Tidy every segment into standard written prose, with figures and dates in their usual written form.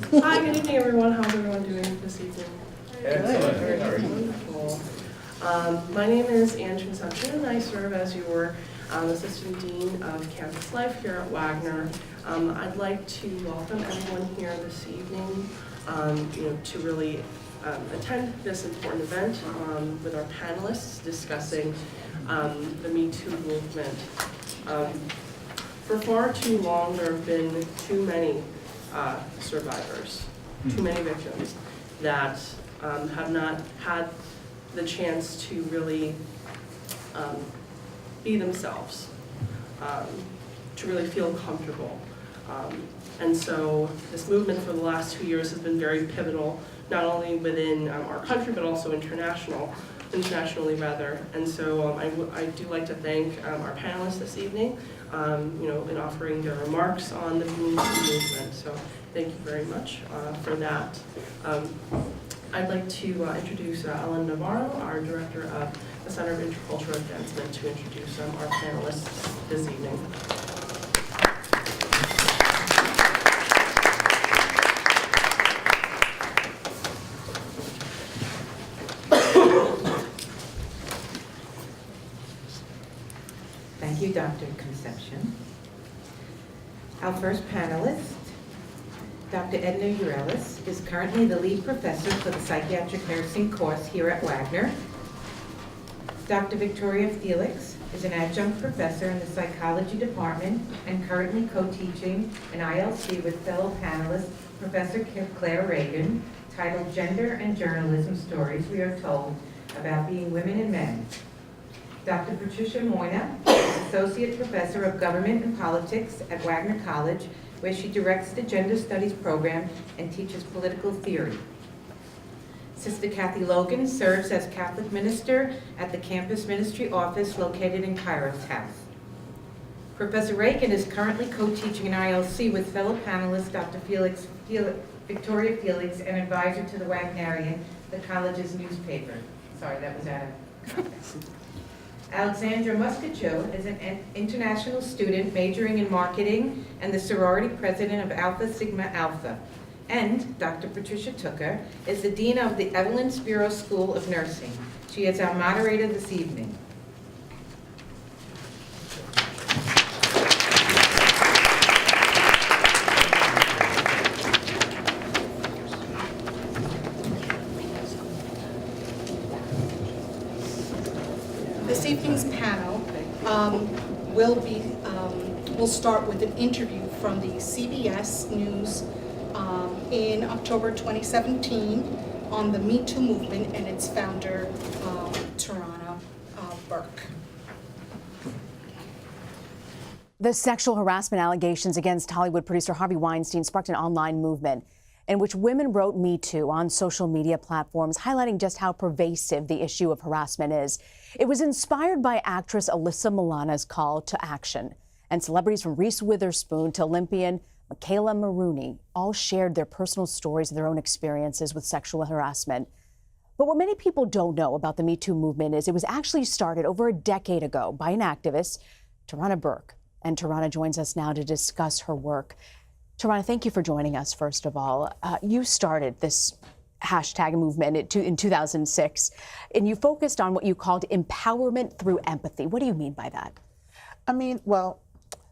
Hi, good evening, everyone. How's everyone doing this evening? Excellent. Very wonderful. My name is Anne Consumption, and I serve as your Assistant Dean of Campus Life here at Wagner. I'd like to welcome everyone here this evening, to really attend this important event with our panelists discussing the Me Too movement. For far too long, there have been too many survivors, too many victims that have not had the chance to really be themselves, to really feel comfortable. And so this movement for the last 2 years has been very pivotal, not only within our country, but also internationally rather. And so I do like to thank our panelists this evening, in offering their remarks on the movement. So thank you very much for that. I'd like to introduce Ellen Navarro, our Director of the Center of Intercultural Advancement, to introduce our panelists this evening. Thank you, Dr. Concepcion. Our first panelist, Dr. Edna Urelis, is currently the lead professor for the psychiatric nursing course here at Wagner. Dr. Victoria Felix is an adjunct professor in the psychology department and currently co-teaching an ILC with fellow panelist, Professor Claire Reagan, titled Gender and Journalism Stories We Are Told About Being Women and Men. Dr. Patricia Moyna is Associate Professor of Government and Politics at Wagner College, where she directs the Gender Studies program and teaches political theory. Sister Kathy Logan serves as Catholic minister at the campus ministry office located in Kairos House. Professor Reagan is currently co-teaching an ILC with fellow panelist Dr. Victoria Felix, and advisor to the Wagnerian, the college's newspaper. Sorry, that was out of context. Alexandra Muscacho is an international student majoring in marketing and the sorority president of Alpha Sigma Alpha. And Dr. Patricia Tooker is the dean of the Evelyn Spiro School of Nursing. She is our moderator this evening. This evening's panel will start with an interview from the CBS News in October 2017 on the Me Too movement and its founder, Tarana Burke. The sexual harassment allegations against Hollywood producer Harvey Weinstein sparked an online movement in which women wrote Me Too on social media platforms, highlighting just how pervasive the issue of harassment is. It was inspired by actress Alyssa Milano's call to action, and celebrities from Reese Witherspoon to Olympian Michaela Maroney all shared their personal stories of their own experiences with sexual harassment. But what many people don't know about the Me Too movement is it was actually started over a decade ago by an activist, Tarana Burke. And Tarana joins us now to discuss her work. Tarana, thank you for joining us, first of all. You started this hashtag movement in 2006, and you focused on what you called empowerment through empathy. What do you mean by that?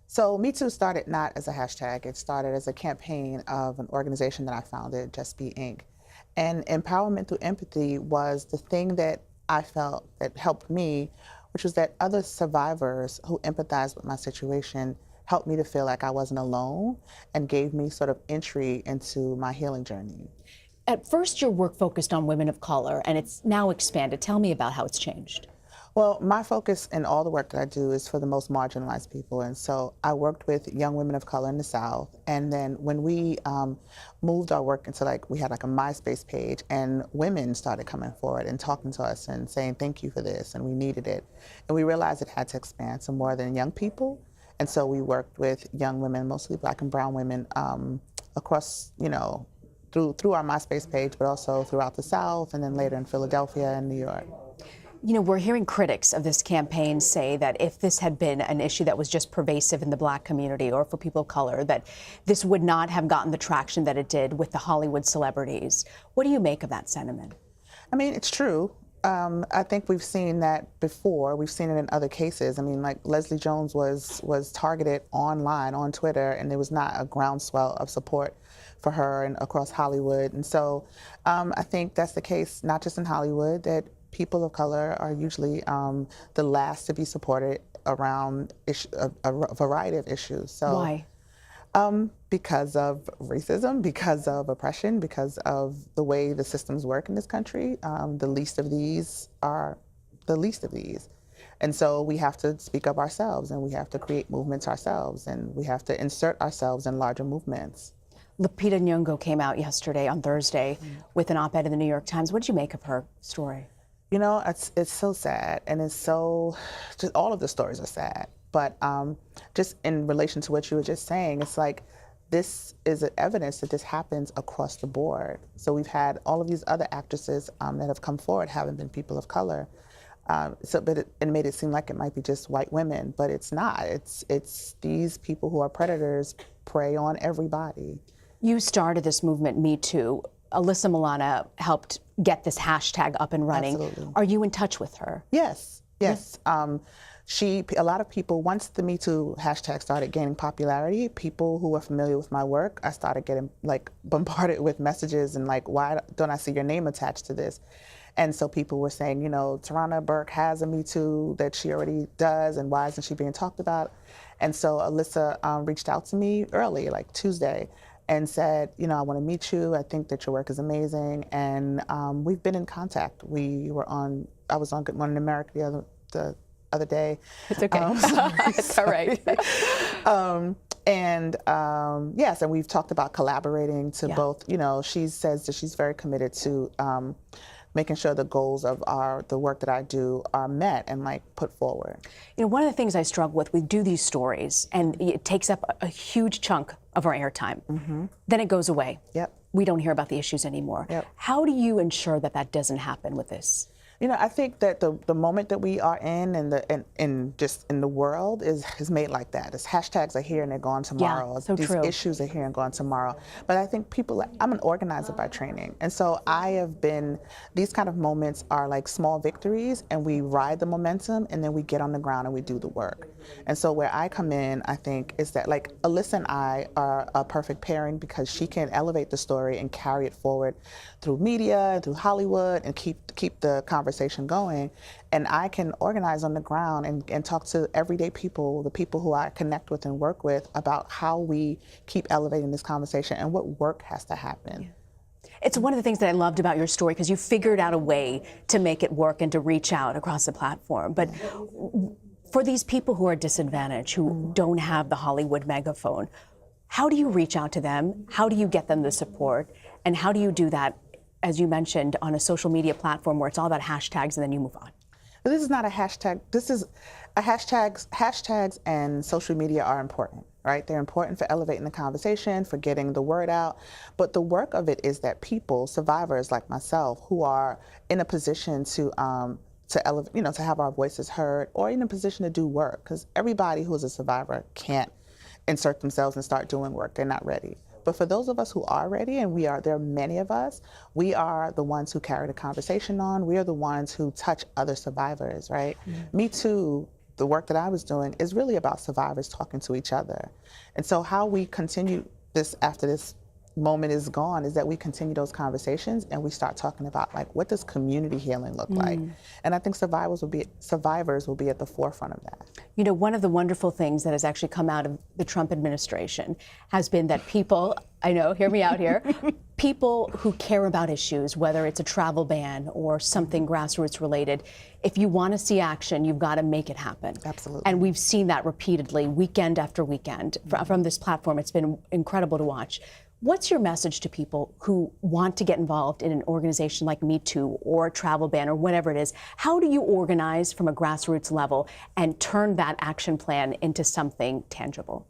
So Me Too started not as a hashtag. It started as a campaign of an organization that I founded, Just Be Inc. And empowerment through empathy was the thing that I felt that helped me, which was that other survivors who empathized with my situation helped me to feel like I wasn't alone and gave me sort of entry into my healing journey. At first, your work focused on women of color, and it's now expanded. Tell me about how it's changed. Well, my focus in all the work that I do is for the most marginalized people. And so I worked with young women of color in the South. And then when we moved our work into we had a MySpace page, and women started coming forward and talking to us and saying, thank you for this, and we needed it. And we realized it had to expand to more than young people. And so we worked with young women, mostly Black and brown women, across, through our MySpace page, but also throughout the South, and then later in Philadelphia and New York. You know, we're hearing critics of this campaign say that if this had been an issue that was just pervasive in the Black community or for people of color, that this would not have gotten the traction that it did with the Hollywood celebrities. What do you make of that sentiment? I mean, it's true. I think we've seen that before. We've seen it in other cases. I mean, like Leslie Jones was targeted online on Twitter, and there was not a groundswell of support for her and across Hollywood. And so I think that's the case, not just in Hollywood, that people of color are usually the last to be supported around a variety of issues. So, why? Because of racism, because of oppression, because of the way the systems work in this country. The least of these are the least of these. And so we have to speak up ourselves, and we have to create movements ourselves, and we have to insert ourselves in larger movements. Lupita Nyong'o came out yesterday on Thursday with an op-ed in the New York Times. What did you make of her story? You know, it's so sad, and it's so, just all of the stories are sad. But just in relation to what you were just saying, it's like this is evidence that this happens across the board. So we've had all of these other actresses that have come forward haven't been people of color. But it made it seem like it might be just white women, but it's not. It's these people who are predators prey on everybody. You started this movement, Me Too. Alyssa Milano helped get this hashtag up and running. Absolutely. Are you in touch with her? Yes. A lot of people, once the Me Too hashtag started gaining popularity, people who were familiar with my work, I started getting like bombarded with messages and like, why don't I see your name attached to this? And so people were saying, you know, Tarana Burke has a Me Too that she already does, and why isn't she being talked about? And so Alyssa reached out to me early, like Tuesday, and said, you know, I want to meet you. I think that your work is amazing. And we've been in contact. I was on Good Morning America the other day. It's okay. It's all right. Yes, and we've talked about collaborating to both, you know, she says that she's very committed to making sure the goals of the work that I do are met and like put forward. You know, one of the things I struggle with, we do these stories and it takes up a huge chunk of our airtime. Mm-hmm. Then it goes away. Yep. We don't hear about the issues anymore. Yep. How do you ensure that that doesn't happen with this? You know, I think that the moment that we are in and just in the world is made like that. It's hashtags are here and they're gone tomorrow. Yeah, so These true. issues are here and gone tomorrow. But I think I'm an organizer by training. And so these kind of moments are like small victories, and we ride the momentum, and then we get on the ground and we do the work. And so where I come in, I think, is that like Alyssa and I are a perfect pairing because she can elevate the story and carry it forward through media, through Hollywood, and keep the conversation going. And I can organize on the ground and talk to everyday people, the people who I connect with and work with, about how we keep elevating this conversation and what work has to happen. Yeah. It's one of the things that I loved about your story, because you figured out a way to make it work and to reach out across the platform. But for these people who are disadvantaged, who don't have the Hollywood megaphone, how do you reach out to them? How do you get them the support? And how do you do that, as you mentioned, on a social media platform where it's all about hashtags and then you move on? But this is not a hashtag. This is a hashtags. Hashtags and social media are important, right? They're important for elevating the conversation, for getting the word out. But the work of it is that people, survivors like myself, who are in a position to elevate, you know, to have our voices heard, or in a position to do work, because everybody who is a survivor can't insert themselves and start doing work. They're not ready. But for those of us who are ready, and there are many of us, we are the ones who carry the conversation on. We are the ones who touch other survivors, right? Mm-hmm. Me Too, the work that I was doing, is really about survivors talking to each other. And so how we continue this after this moment is gone is that we continue those conversations and we start talking about, like, what does community healing look like? And I think survivors will be at the forefront of that. You know, one of the wonderful things that has actually come out of the Trump administration has been that people, I know, hear me out here, people who care about issues, whether it's a travel ban or something grassroots related, if you want to see action, you've got to make it happen. Absolutely. And we've seen that repeatedly, weekend after weekend, from this platform. It's been incredible to watch. What's your message to people who want to get involved in an organization like Me Too or a travel ban or whatever it is? How do you organize from a grassroots level and turn that action plan into something tangible?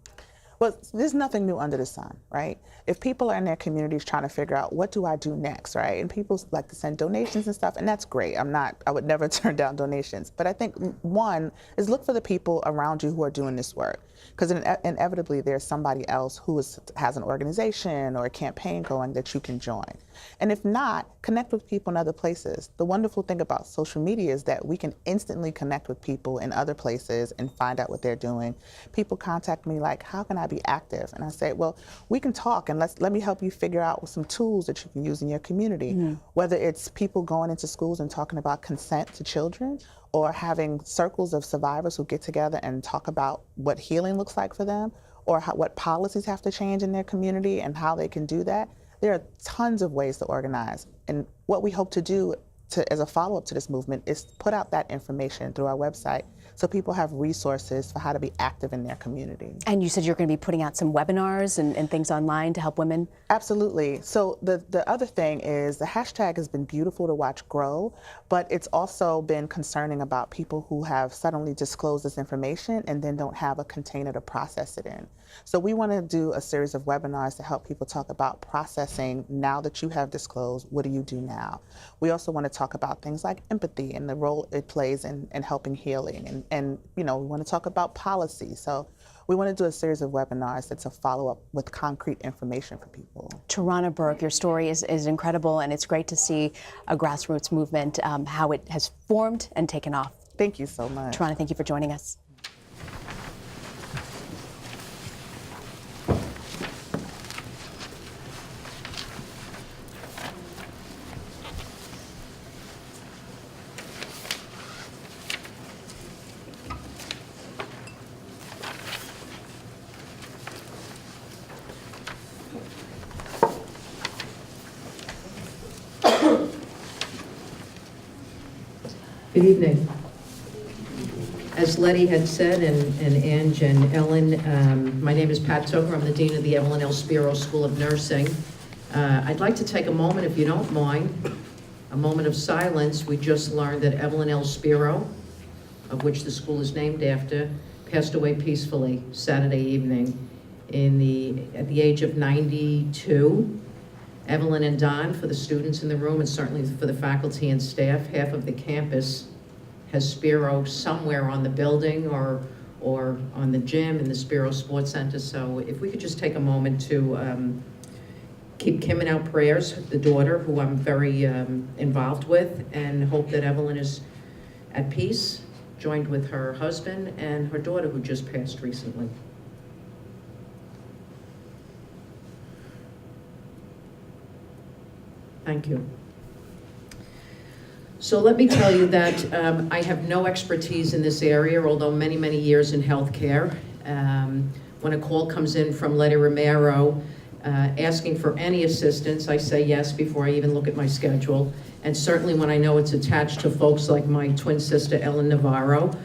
Well, there's nothing new under the sun, right? If people are in their communities trying to figure out what do I do next, right? And people like to send donations and stuff, and that's great. I would never turn down donations. But I think one is look for the people around you who are doing this work. Because inevitably there's somebody else who has an organization or a campaign going that you can join. And if not, connect with people in other places. The wonderful thing about social media is that we can instantly connect with people in other places and find out what they're doing. People contact me like, how can I be active? And I say, well, we can talk and let me help you figure out some tools that you can use in your community. Whether it's people going into schools and talking about consent to children, or having circles of survivors who get together and talk about what healing looks like for them, or what policies have to change in their community and how they can do that. There are tons of ways to organize. And what we hope to do as a follow-up to this movement is put out that information through our website so people have resources for how to be active in their community. And you said you're going to be putting out some webinars and things online to help women? Absolutely. So the other thing is the hashtag has been beautiful to watch grow, but it's also been concerning about people who have suddenly disclosed this information and then don't have a container to process it in. So we want to do a series of webinars to help people talk about processing now that you have disclosed, what do you do now? We also want to talk about things like empathy and the role it plays in helping healing. And you know, we want to talk about policy. So we want to do a series of webinars that's a follow-up with concrete information for people. Tarana Burke, your story is incredible, and it's great to see a grassroots movement, how it has formed and taken off. Thank you so much. Tarana, thank you for joining us. Good evening. As Letty had said, and Ange and Ellen, my name is Pat Tucker. I'm the Dean of the Evelyn L. Spiro School of Nursing. I'd like to take a moment, if you don't mind, a moment of silence. We just learned that Evelyn L. Spiro, of which the school is named after, passed away peacefully Saturday evening at the age of 92. Evelyn and Don, for the students in the room, and certainly for the faculty and staff, half of the campus has Spiro somewhere on the building or on the gym in the Spiro Sports Center. So if we could just take a moment to keep Kim in our prayers, the daughter, who I'm very involved with, and hope that Evelyn is at peace, joined with her husband and her daughter, who just passed recently. Thank you. So let me tell you that I have no expertise in this area, although many, many years in healthcare. When a call comes in from Letty Romero asking for any assistance, I say yes before I even look at my schedule. And certainly when I know it's attached to folks like my twin sister, Ellen Navarro,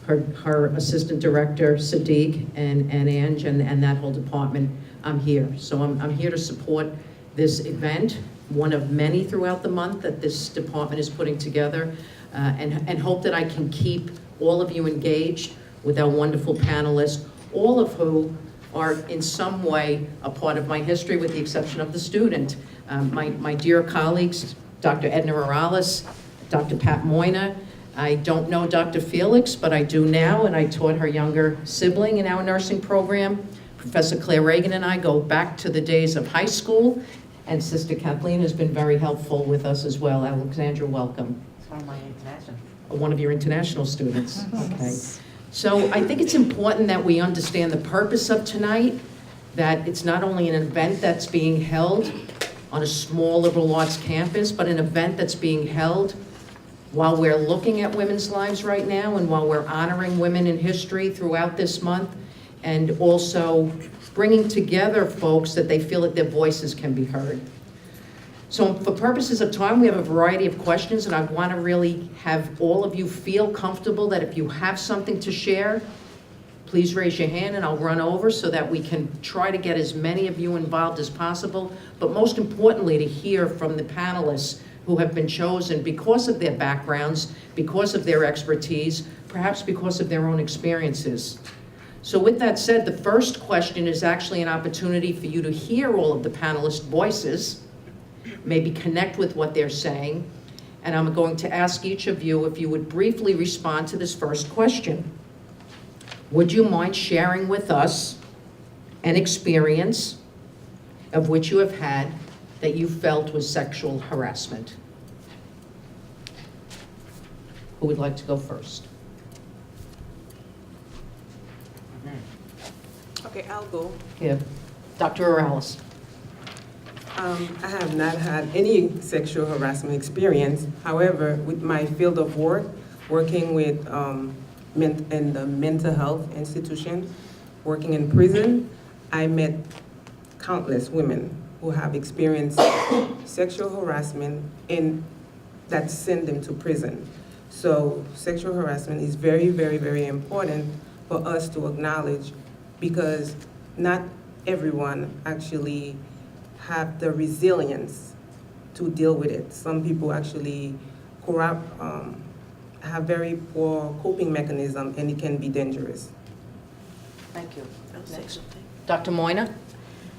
her assistant director, Sadiq, and Ange, and that whole department, I'm here. So I'm here to support this event, one of many throughout the month that this department is putting together, and hope that I can keep all of you engaged with our wonderful panelists, all of who are in some way a part of my history, with the exception of the student. My dear colleagues, Dr. Edna Morales, Dr. Pat Moyna. I don't know Dr. Felix, but I do now, and I taught her younger sibling in our nursing program. Professor Claire Reagan and I go back to the days of high school, and Sister Kathleen has been very helpful with us as well. Alexandra, welcome. It's one of my international. One of your international students. Okay. So I think it's important that we understand the purpose of tonight, that it's not only an event that's being held on a small liberal arts campus, but an event that's being held while we're looking at women's lives right now, and while we're honoring women in history throughout this month, and also bringing together folks that they feel that their voices can be heard. So for purposes of time, we have a variety of questions, and I want to really have all of you feel comfortable that if you have something to share, please raise your hand and I'll run over so that we can try to get as many of you involved as possible, but most importantly, to hear from the panelists who have been chosen because of their backgrounds, because of their expertise, perhaps because of their own experiences. So with that said, the first question is actually an opportunity for you to hear all of the panelist voices, maybe connect with what they're saying, and I'm going to ask each of you if you would briefly respond to this first question. Would you mind sharing with us an experience of which you have had that you felt was sexual harassment? Who would like to go first? Okay, I'll go. Yeah, Dr. Morales. I have not had any sexual harassment experience. However, with my field of work, working with in the mental health institution, working in prison, I met countless women who have experienced sexual harassment that send them to prison. So sexual harassment is very, very, very important for us to acknowledge, because not everyone actually have the resilience to deal with it. Some people actually have very poor coping mechanism, and it can be dangerous. Thank you. Next. Dr. Moyna?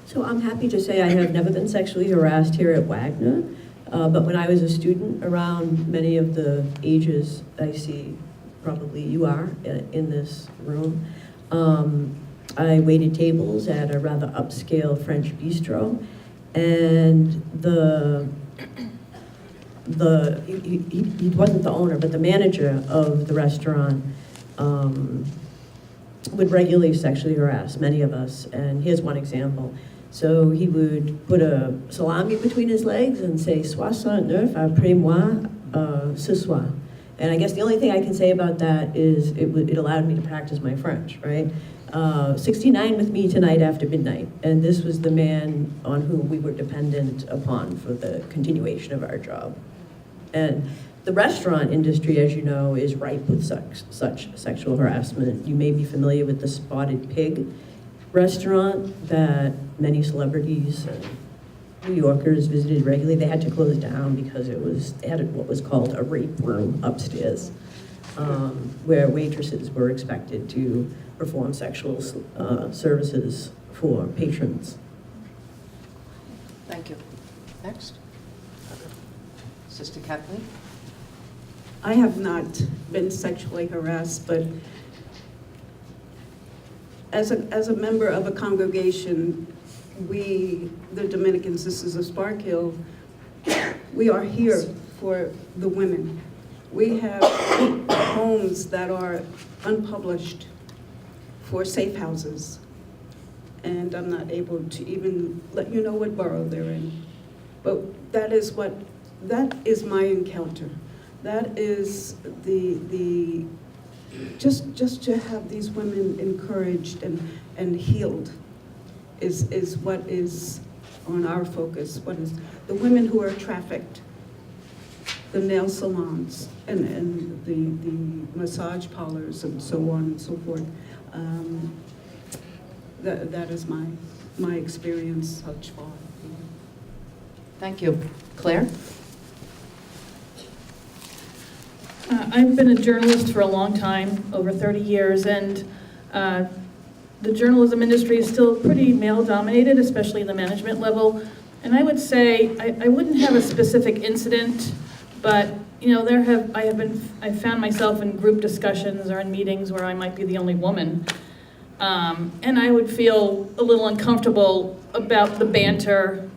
So I'm happy to say I have never been sexually harassed here at Wagner, but when I was a student, around many of the ages I see probably you are in this room, I waited tables at a rather upscale French bistro, and he wasn't the owner, but the manager of the restaurant would regularly sexually harass many of us, and here's one example. So he would put a salami between his legs and say, 69 après moi ce soir. And I guess the only thing I can say about that is it allowed me to practice my French, right? 69 with me tonight after midnight. And this was the man on whom we were dependent upon for the continuation of our job. And the restaurant industry, as you know, is ripe with such sexual harassment. You may be familiar with the Spotted Pig restaurant that many celebrities and New Yorkers visited regularly. They had to close down because they had what was called a rape room upstairs, where waitresses were expected to perform sexual services for patrons. Thank you. Next. Sister Kathleen? I have not been sexually harassed, but as a member of a congregation, we, the Dominican Sisters of Spark Hill, we are here for the women. We have homes that are unpublished for safe houses, and I'm not able to even let you know what borough they're in. But that is my encounter. That is just to have these women encouraged and healed is what is on our focus. What is the women who are trafficked, the nail salons and the massage parlors and so on and so forth. That is my experience such far. Thank you. Claire? I've been a journalist for a long time, over 30 years, and the journalism industry is still pretty male-dominated, especially in the management level. And I would say, I wouldn't have a specific incident, but you know, I've found myself in group discussions or in meetings where I might be the only woman. And I would feel a little uncomfortable about the banter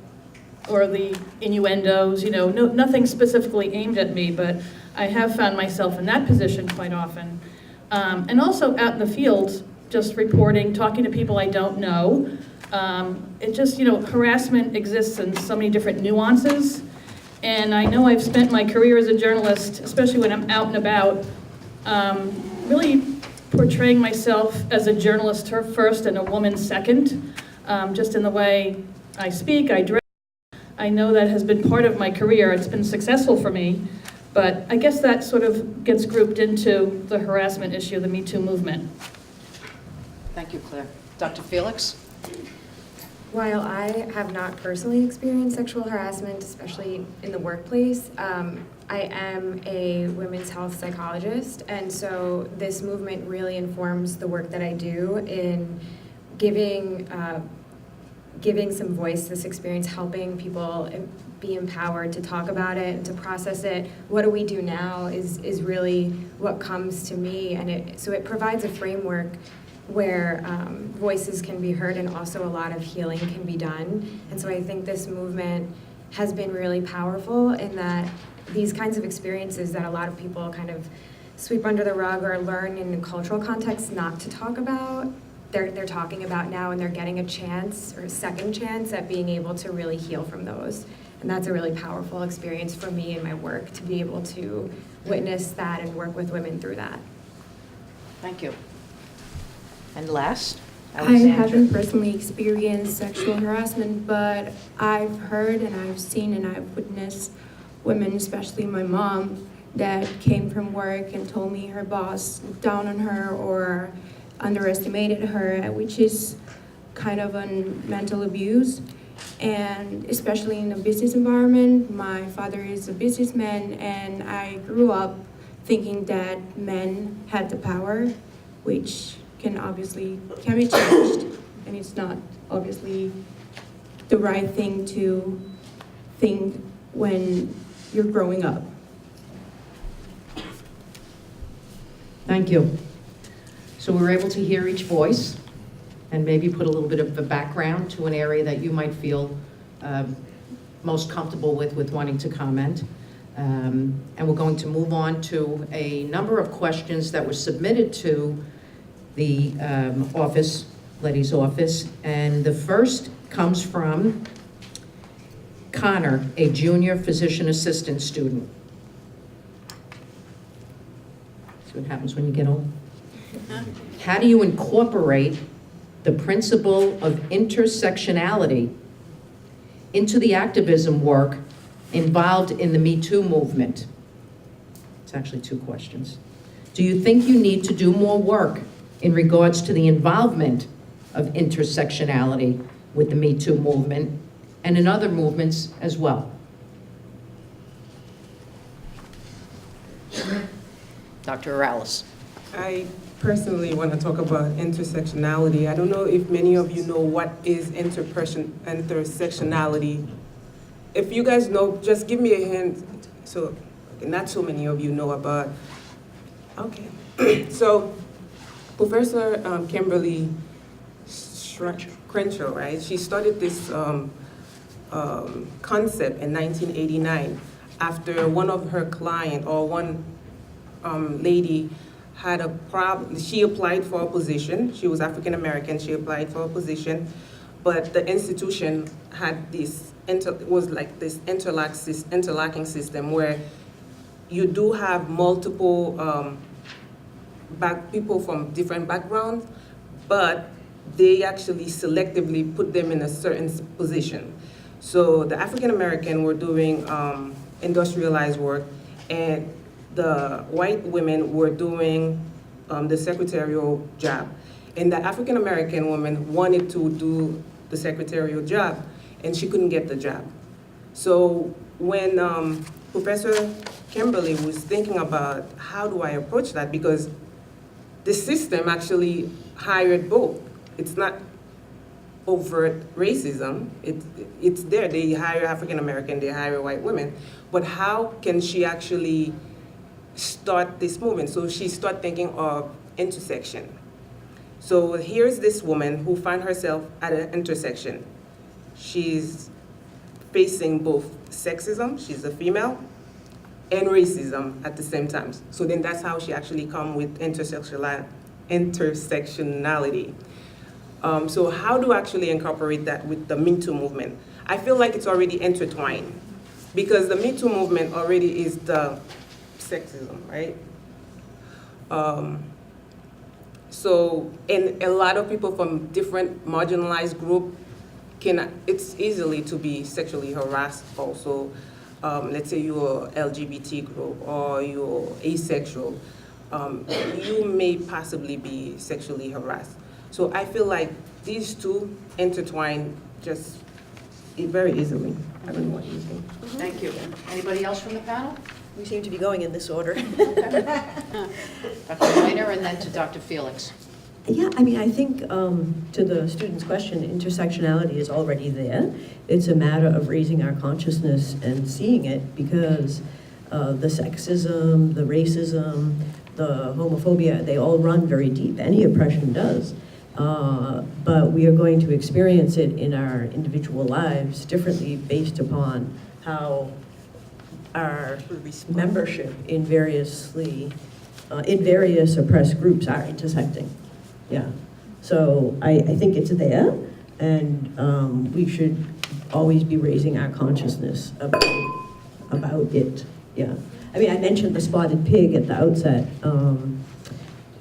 or the innuendos, you know, nothing specifically aimed at me, but I have found myself in that position quite often. And also out in the field, just reporting, talking to people I don't know. It just, you know, harassment exists in so many different nuances. And I know I've spent my career as a journalist, especially when I'm out and about, really portraying myself as a journalist first and a woman second, just in the way I speak, I dress. I know that has been part of my career. It's been successful for me, but I guess that sort of gets grouped into the harassment issue, the Me Too movement. Thank you, Claire. Dr. Felix? While I have not personally experienced sexual harassment, especially in the workplace, I am a women's health psychologist, and so this movement really informs the work that I do in giving some voice to this experience, helping people be empowered to talk about it and to process it. What do we do now is really what comes to me, and so it provides a framework where voices can be heard and also a lot of healing can be done. And so I think this movement has been really powerful in that these kinds of experiences that a lot of people kind of sweep under the rug or learn in a cultural context not to talk about, they're talking about now, and they're getting a chance or a second chance at being able to really heal from those. And that's a really powerful experience for me in my work, to be able to witness that and work with women through that. Thank you. And last, I Alexandra. haven't personally experienced sexual harassment, but I've heard and I've seen and I've witnessed women, especially my mom, that came from work and told me her boss looked down on her or underestimated her, which is kind of a mental abuse. And especially in a business environment, my father is a businessman, and I grew up thinking that men had the power, which can be changed, and it's not obviously the right thing to think when you're growing up. Thank you. So we were able to hear each voice and maybe put a little bit of a background to an area that you might feel most comfortable with wanting to comment. And we're going to move on to a number of questions that were submitted to the lady's office. And the first comes from Connor, a junior physician assistant student. See what happens when you get old. How do you incorporate the principle of intersectionality into the activism work involved in the Me Too movement? It's actually two questions. Do you think you need to do more work in regards to the involvement of intersectionality with the Me Too movement and in other movements as well? Dr. Morales. I personally want to talk about intersectionality. I don't know if many of you know what is intersectionality. If you guys know, just give me a hint. So, not so many of you know about. Okay. So, Professor Kimberly Crenshaw, right? She started this concept in 1989 after one of her client or one lady had a problem. She applied for a position. She was African American. She applied for a position, but the institution had this interlocking system where you do have multiple people from different backgrounds, but they actually selectively put them in a certain position. So the African American were doing industrialized work, and the white women were doing the secretarial job. And the African American woman wanted to do the secretarial job, and she couldn't get the job. So when Professor Kimberly was thinking about how do I approach that, because the system actually hired both. It's not overt racism. It's there. They hire African American, they hire white women. But how can she actually start this movement? So she started thinking of intersection. So here's this woman who found herself at an intersection. She's facing both sexism, she's a female, and racism at the same time. So then that's how she actually come with intersectionality. So how do I actually incorporate that with the Me Too movement? I feel like it's already intertwined, because the Me Too movement already is the sexism, right? And a lot of people from different marginalized group it's easily to be sexually harassed also. Let's say you're LGBT group or you're asexual, you may possibly be sexually harassed. So I feel like these two intertwine just very easily. I don't know what you think. Thank you. Anybody else from the panel? We seem to be going in this order. Dr. Wagner and then to Dr. Felix. Yeah, I mean, I think to the student's question, intersectionality is already there. It's a matter of raising our consciousness and seeing it, because the sexism, the racism, the homophobia, they all run very deep. Any oppression does. But we are going to experience it in our individual lives differently based upon how our membership in various oppressed groups are intersecting. Yeah, so I think it's there, and we should always be raising our consciousness about it. Yeah, I mean, I mentioned the Spotted Pig at the outset,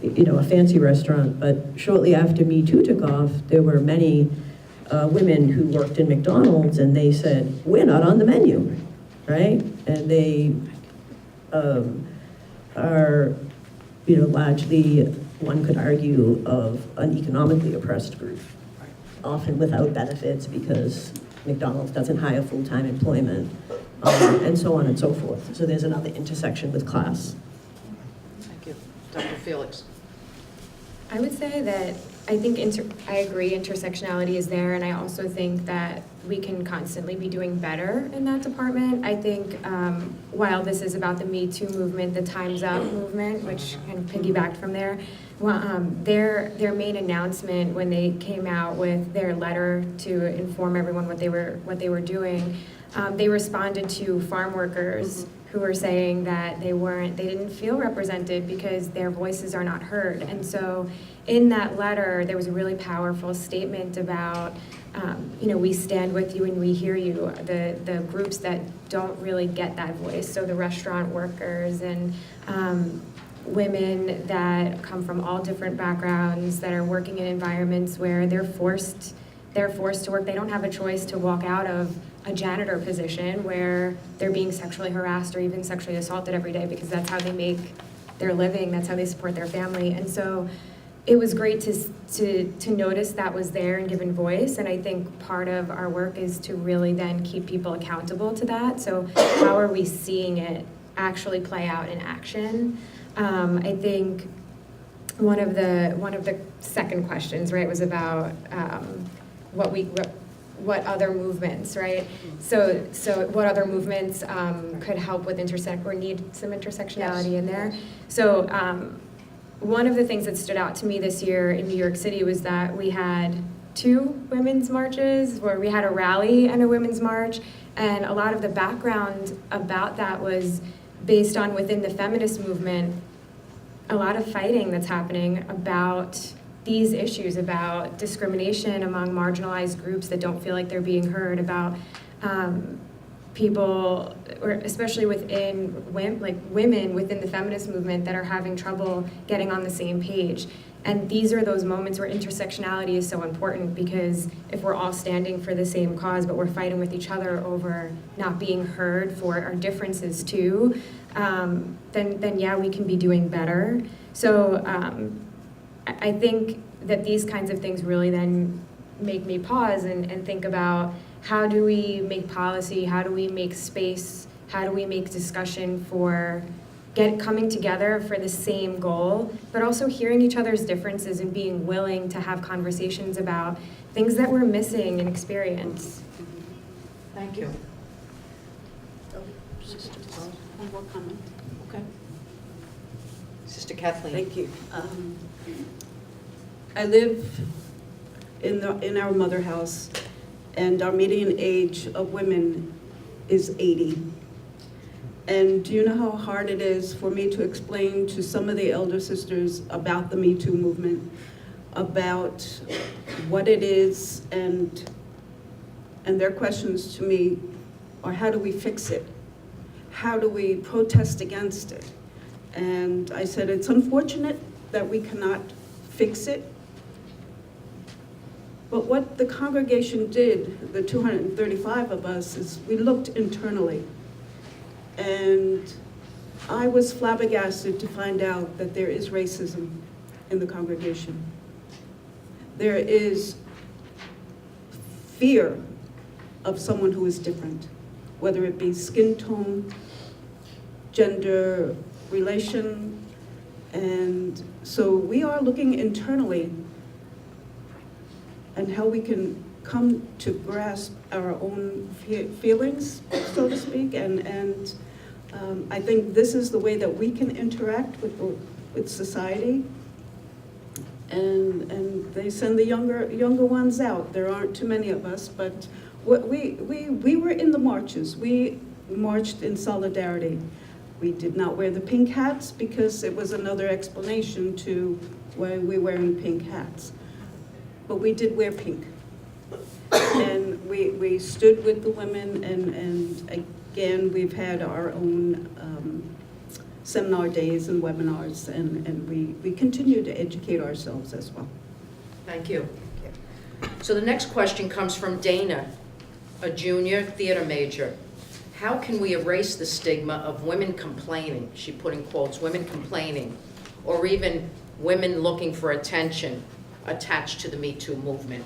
you know, a fancy restaurant, but shortly after Me Too took off, there were many women who worked in McDonald's, and they said, we're not on the menu, right? And they are, you know, largely, one could argue, of an economically oppressed group, often without benefits because McDonald's doesn't hire full-time employment, and so on and so forth. So there's another intersection with class. Thank you. Dr. Felix. I would say that I think I agree intersectionality is there, and I also think that we can constantly be doing better in that department. I think while this is about the Me Too movement, the Time's Up movement, which kind of piggybacked from there, well, their main announcement when they came out with their letter to inform everyone what they were doing, they responded to farm workers who were saying that they didn't feel represented because their voices are not heard. And so in that letter, there was a really powerful statement about, you know, we stand with you and we hear you, the groups that don't really get that voice. So the restaurant workers and women that come from all different backgrounds that are working in environments where they're forced to work. They don't have a choice to walk out of a janitor position where they're being sexually harassed or even sexually assaulted every day, because that's how they make their living, that's how they support their family. And so it was great to notice that was there and given voice, and I think part of our work is to really then keep people accountable to that. So how are we seeing it actually play out in action? I think one of the second questions, right, was about what other movements, right? So what other movements could help with or need some intersectionality in there? So one of the things that stood out to me this year in New York City was that we had 2 women's marches, where we had a rally and a women's march, and a lot of the background about that was based on within the feminist movement, a lot of fighting that's happening about these issues, about discrimination among marginalized groups that don't feel like they're being heard, about people, or especially within women within the feminist movement that are having trouble getting on the same page. And these are those moments where intersectionality is so important, because if we're all standing for the same cause, but we're fighting with each other over not being heard for our differences too, then yeah, we can be doing better. So I think that these kinds of things really then make me pause and think about, how do we make policy, how do we make space, how do we make discussion for coming together for the same goal, but also hearing each other's differences and being willing to have conversations about things that we're missing in experience. Thank you. One more comment. Okay. Sister Kathleen. Thank you. I live in our mother house, and our median age of women is 80. And do you know how hard it is for me to explain to some of the elder sisters about the Me Too movement, about what it is, and their questions to me are, how do we fix it? How do we protest against it? And I said, it's unfortunate that we cannot fix it. But what the congregation did, the 235 of us, is we looked internally. And I was flabbergasted to find out that there is racism in the congregation. There is fear of someone who is different, whether it be skin tone, gender relation. And so we are looking internally and how we can come to grasp our own feelings, so to speak, and I think this is the way that we can interact with society. And they send the younger ones out. There aren't too many of us, but we were in the marches. We marched in solidarity. We did not wear the pink hats because it was another explanation to why we're wearing pink hats. But we did wear pink. And we stood with the women, and again, we've had our own seminar days and webinars, and we continue to educate ourselves as well. Thank you. So the next question comes from Dana, a junior theater major. How can we erase the stigma of women complaining, she put in quotes, women complaining, or even women looking for attention attached to the Me Too movement?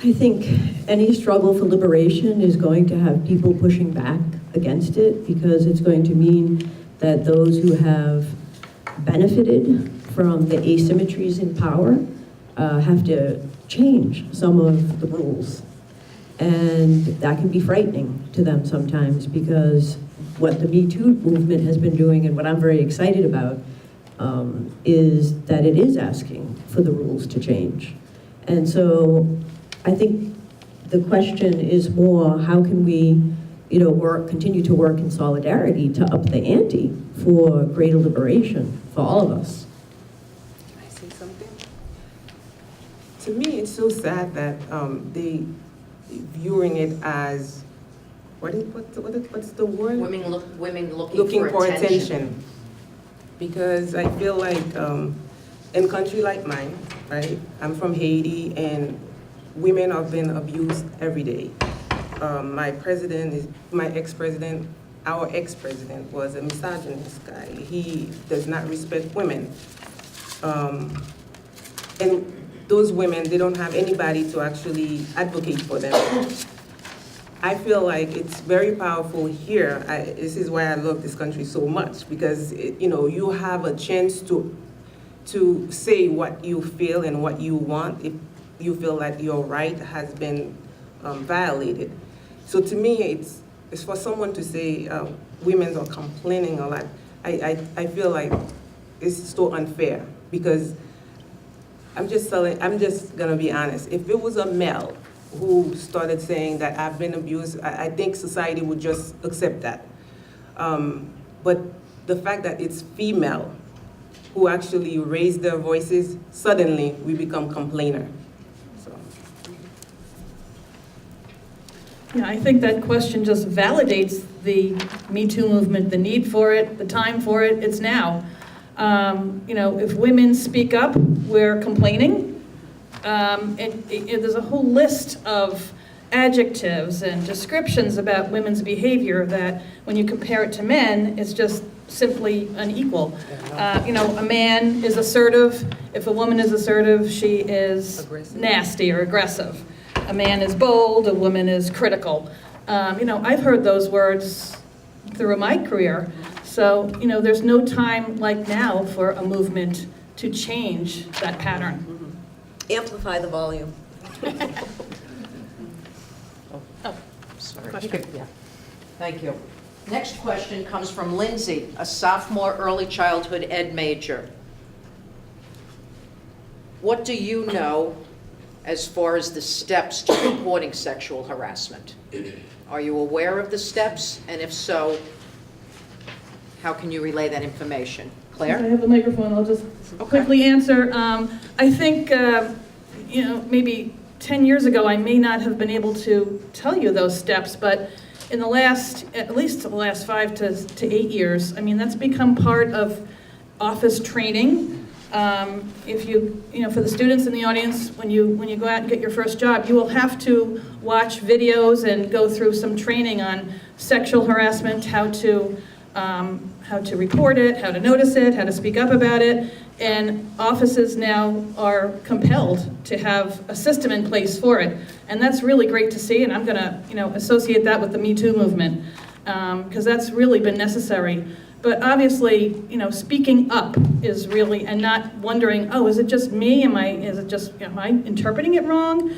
I think any struggle for liberation is going to have people pushing back against it, because it's going to mean that those who have benefited from the asymmetries in power have to change some of the rules. And that can be frightening to them sometimes, because what the Me Too movement has been doing, and what I'm very excited about, is that it is asking for the rules to change. And so I think the question is more, how can we, continue to work in solidarity to up the ante for greater liberation for all of us? Can I say something? To me, it's so sad that they viewing it as what's the word? Women looking for attention. Because I feel like in a country like mine, right? I'm from Haiti, and women have been abused every day. My ex-president, our ex-president was a misogynist guy. He does not respect women. And those women, they don't have anybody to actually advocate for them. I feel like it's very powerful here. This is why I love this country so much, because you have a chance to say what you feel and what you want if you feel like your right has been violated. So to me, it's for someone to say women are complaining a lot. I feel like it's so unfair, because I'm just gonna be honest. If it was a male who started saying that I've been abused, I think society would just accept that. But the fact that it's female who actually raise their voices, suddenly we become complainer. So. Yeah, I think that question just validates the Me Too movement, the need for it, the time for it. It's now. If women speak up, we're complaining. There's a whole list of adjectives and descriptions about women's behavior that, when you compare it to men, it's just simply unequal. A man is assertive. If a woman is assertive, she is nasty or aggressive. A man is bold, a woman is critical. I've heard those words through my career. So, there's no time like now for a movement to change that pattern. Amplify the volume. Sorry. Yeah. Thank you. Next question comes from Lindsay, a sophomore early childhood ed major. What do you know as far as the steps to reporting sexual harassment? Are you aware of the steps? And if so, how can you relay that information? Claire? I have a microphone. I'll just quickly answer. I think, maybe 10 years ago, I may not have been able to tell you those steps, but in the at least the last 5 to 8 years, that's become part of office training. If for the students in the audience, when you go out and get your first job, you will have to watch videos and go through some training on sexual harassment, how to report it, how to notice it, how to speak up about it. And offices now are compelled to have a system in place for it. And that's really great to see, and I'm gonna associate that with the Me Too movement, because that's really been necessary. But obviously, speaking up is really, and not wondering, oh, is it just me? Am I interpreting it wrong?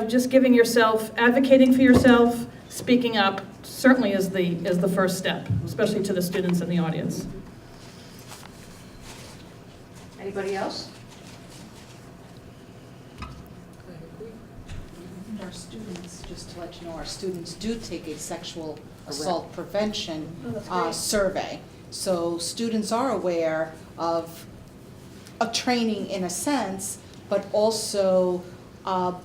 Just giving yourself, advocating for yourself, speaking up certainly is the first step, especially to the students in the audience. Anybody else? Our students, just to let you know, our students do take a sexual assault prevention survey. So students are aware of a training in a sense, but also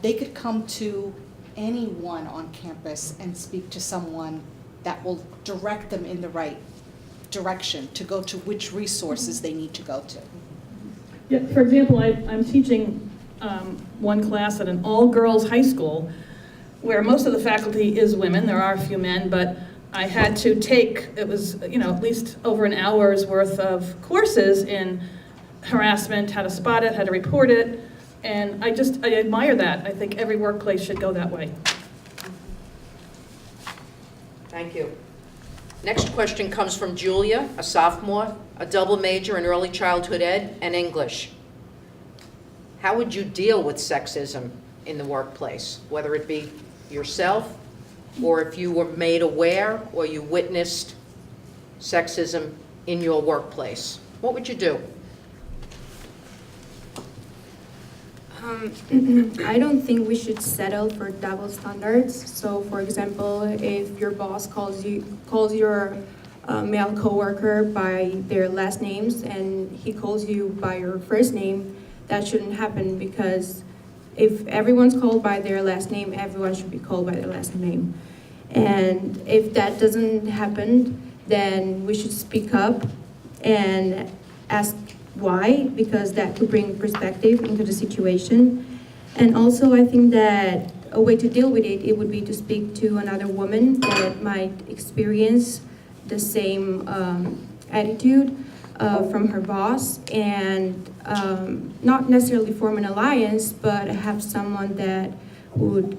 they could come to anyone on campus and speak to someone that will direct them in the right direction to go to which resources they need to go to. Yeah, for example, I'm teaching one class at an all-girls high school where most of the faculty is women. There are a few men, but I had to take, it was at least over an hour's worth of courses in harassment, how to spot it, how to report it, and I admire that. I think every workplace should go that way. Thank you. Next question comes from Julia, a sophomore, a double major in early childhood ed and English. How would you deal with sexism in the workplace, whether it be yourself or if you were made aware or you witnessed sexism in your workplace? What would you do? I don't think we should settle for double standards. So, for example, if your boss calls your male coworker by their last names and he calls you by your first name, that shouldn't happen, because if everyone's called by their last name, everyone should be called by their last name. And if that doesn't happen, then we should speak up and ask why, because that could bring perspective into the situation. And also, I think that a way to deal with it would be to speak to another woman that might experience the same attitude from her boss, and not necessarily form an alliance, but have someone that would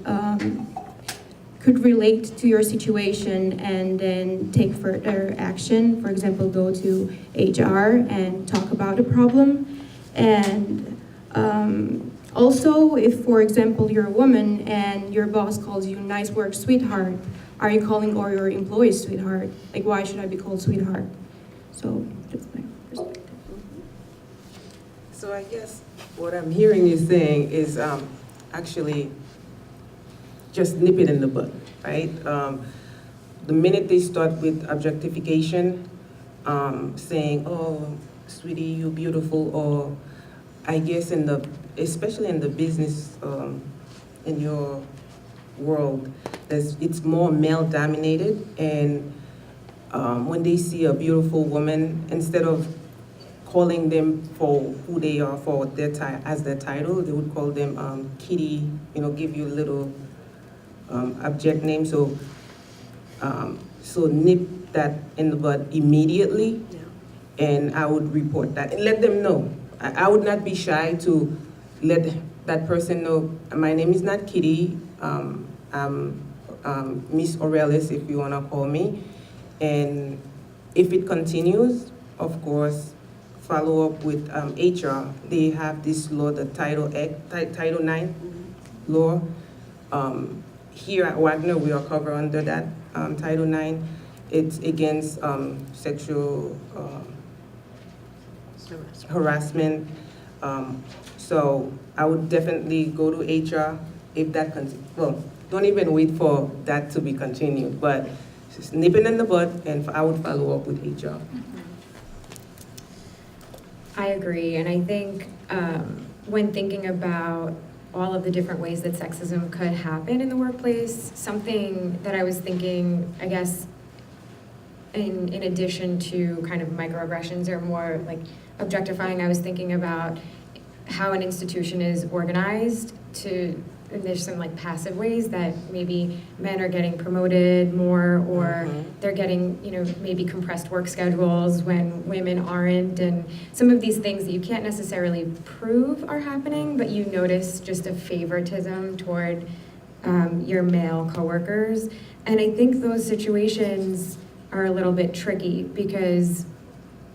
could relate to your situation and then take further action. For example, go to HR and talk about the problem. And also, if, for example, you're a woman and your boss calls you nice work, sweetheart, are you calling all your employees sweetheart? Like, why should I be called sweetheart? So that's my perspective. So I guess what I'm hearing you saying is actually just nip it in the bud, right? The minute they start with objectification, saying, oh, sweetie, you're beautiful, or I guess especially in the business, in your world, it's more male dominated, and when they see a beautiful woman, instead of calling them for who they are, for their as their title, they would call them kitty, give you a little abject name. So nip that in the bud immediately, and I would report that and let them know. I would not be shy to let that person know, my name is not Kitty, I'm Miss Aurelis, if you want to call me. And if it continues, of course, follow up with HR. They have this law, the Title IX law. Here at Wagner, we are covered under that Title IX. It's against sexual harassment. So I would definitely go to HR if that don't even wait for that to be continued, but just nip it in the bud, and I would follow up with HR. I agree, and I think when thinking about all of the different ways that sexism could happen in the workplace, something that I was thinking, I guess, in addition to kind of microaggressions or more like objectifying, I was thinking about how an institution is organized and there's some like passive ways that maybe men are getting promoted more, or they're getting, maybe compressed work schedules when women aren't, and some of these things that you can't necessarily prove are happening, but you notice just a favoritism toward your male coworkers. And I think those situations are a little bit tricky, because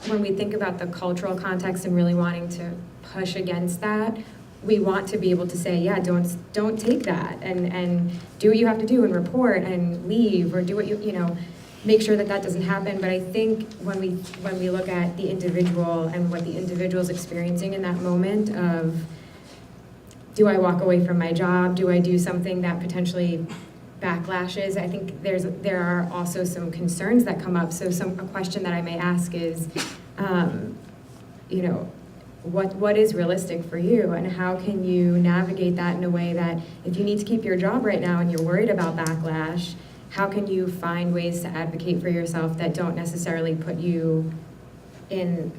when we think about the cultural context and really wanting to push against that, we want to be able to say, yeah, don't take that, and do what you have to do and report and leave, or do what make sure that doesn't happen. But I think when we look at the individual and what the individual's experiencing in that moment of, do I walk away from my job? Do I do something that potentially backlashes? I think there are also some concerns that come up. So a question that I may ask is, what is realistic for you, and how can you navigate that in a way that if you need to keep your job right now and you're worried about backlash, how can you find ways to advocate for yourself that don't necessarily put you in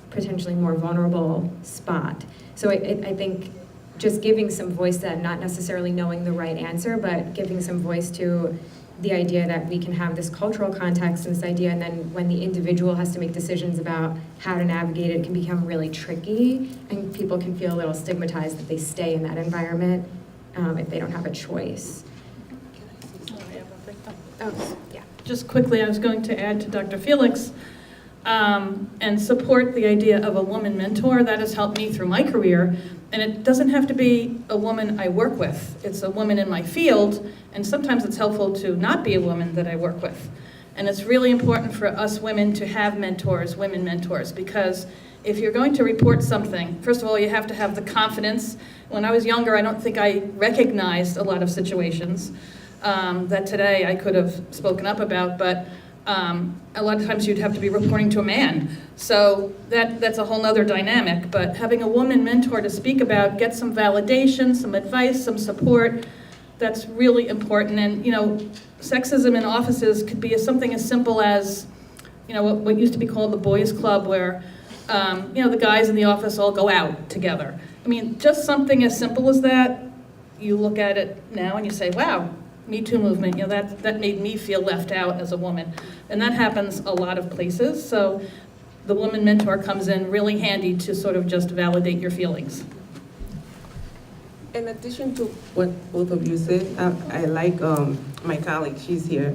potentially more vulnerable spot? So I think just giving some voice to that, not necessarily knowing the right answer, but giving some voice to the idea that we can have this cultural context and this idea, and then when the individual has to make decisions about how to navigate it, it can become really tricky, and people can feel a little stigmatized that they stay in that environment if they don't have a choice. Oh, yeah. Just quickly, I was going to add to Dr. Felix and support the idea of a woman mentor. That has helped me through my career. And it doesn't have to be a woman I work with. It's a woman in my field, and sometimes it's helpful to not be a woman that I work with. And it's really important for us women to have mentors, women mentors, because if you're going to report something, first of all, you have to have the confidence. When I was younger, I don't think I recognized a lot of situations that today I could have spoken up about, but a lot of times you'd have to be reporting to a man. So that's a whole nother dynamic, but having a woman mentor to speak about, get some validation, some advice, some support, that's really important. And sexism in offices could be something as simple as, what used to be called the boys club, where the guys in the office all go out together. I mean, just something as simple as that, you look at it now and you say, wow, Me Too movement, that made me feel left out as a woman. And that happens a lot of places. So the woman mentor comes in really handy to sort of just validate your feelings. In addition to what both of you said, I like my colleague, she's here,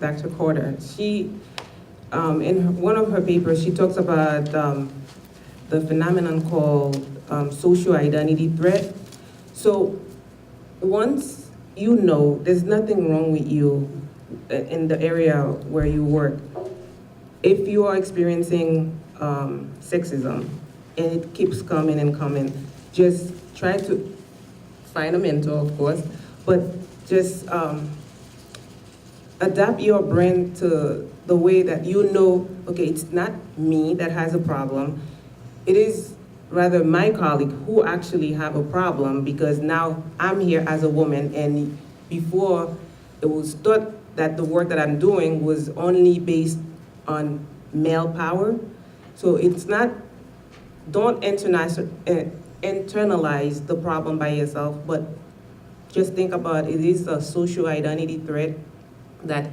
Dr. Corder. She, in one of her papers, she talks about the phenomenon called social identity threat. So once you know there's nothing wrong with you in the area where you work, if you are experiencing sexism and it keeps coming and coming, just try to find a mentor, of course, but just adapt your brain to the way that okay, it's not me that has a problem, it is rather my colleague who actually have a problem, because now I'm here as a woman, and before it was thought that the work that I'm doing was only based on male power. So it's not, don't internalize the problem by yourself, but just think about it is a social identity threat that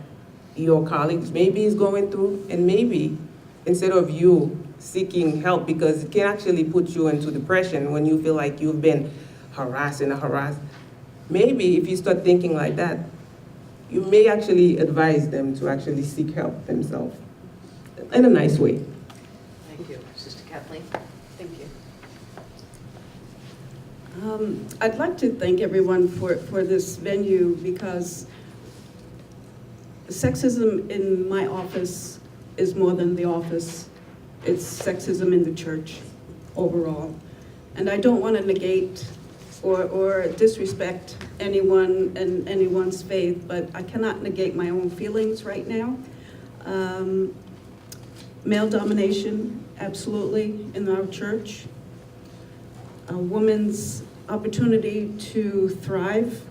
your colleagues maybe is going through, and maybe instead of you seeking help, because it can actually put you into depression when you feel like you've been harassed, maybe if you start thinking like that, you may actually advise them to actually seek help themselves in a nice way. Thank you. Sister Kathleen? Thank you. I'd like to thank everyone for this venue, because sexism in my office is more than the office. It's sexism in the church overall. And I don't want to negate or disrespect anyone and anyone's faith, but I cannot negate my own feelings right now. Male domination, absolutely, in our church. A woman's opportunity to thrive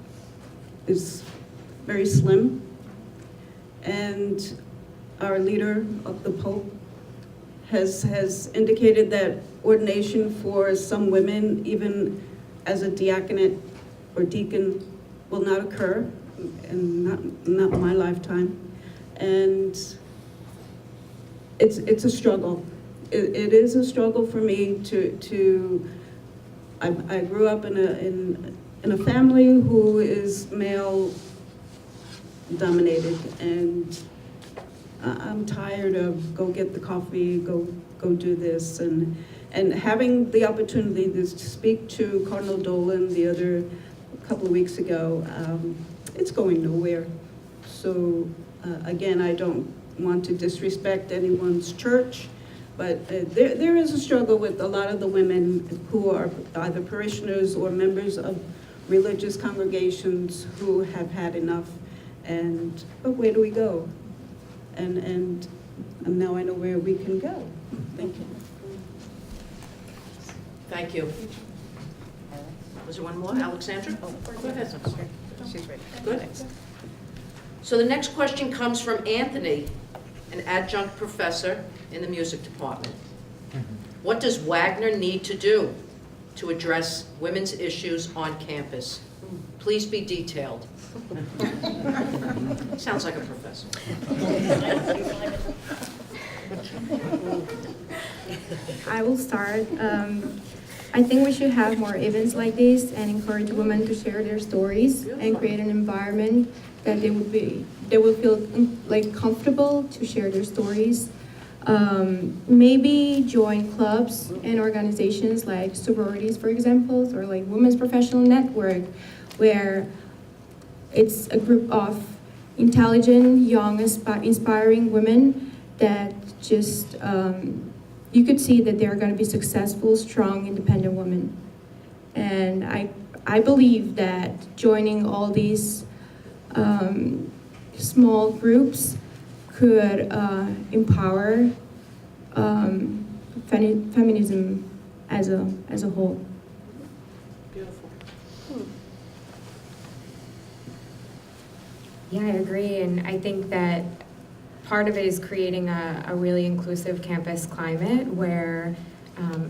is very slim. And our leader of the Pope has indicated that ordination for some women, even as a diaconate or deacon, will not occur, and not my lifetime. And it's a struggle. It is a struggle for me I grew up in a family who is male dominated, and I'm tired of go get the coffee, go do this, and having the opportunity to speak to Cardinal Dolan a couple of weeks ago, it's going nowhere. So again, I don't want to disrespect anyone's church, but there is a struggle with a lot of the women who are either parishioners or members of religious congregations who have had enough. But where do we go? And now I know where we can go. Thank you. Thank you. Was there one more? Alexandra? Oh, go ahead. She's ready. Good. So the next question comes from Anthony, an adjunct professor in the music department. What does Wagner need to do to address women's issues on campus? Please be detailed. Sounds like a professor. I will start. I think we should have more events like this and encourage women to share their stories and create an environment that they will feel like comfortable to share their stories. Maybe join clubs and organizations like sororities, for example, or like Women's Professional Network, where it's a group of intelligent, young, inspiring women that just, you could see that they're going to be successful, strong, independent women. And I believe that joining all these small groups could empower feminism as a whole. Beautiful. Yeah, I agree, and I think that part of it is creating a really inclusive campus climate where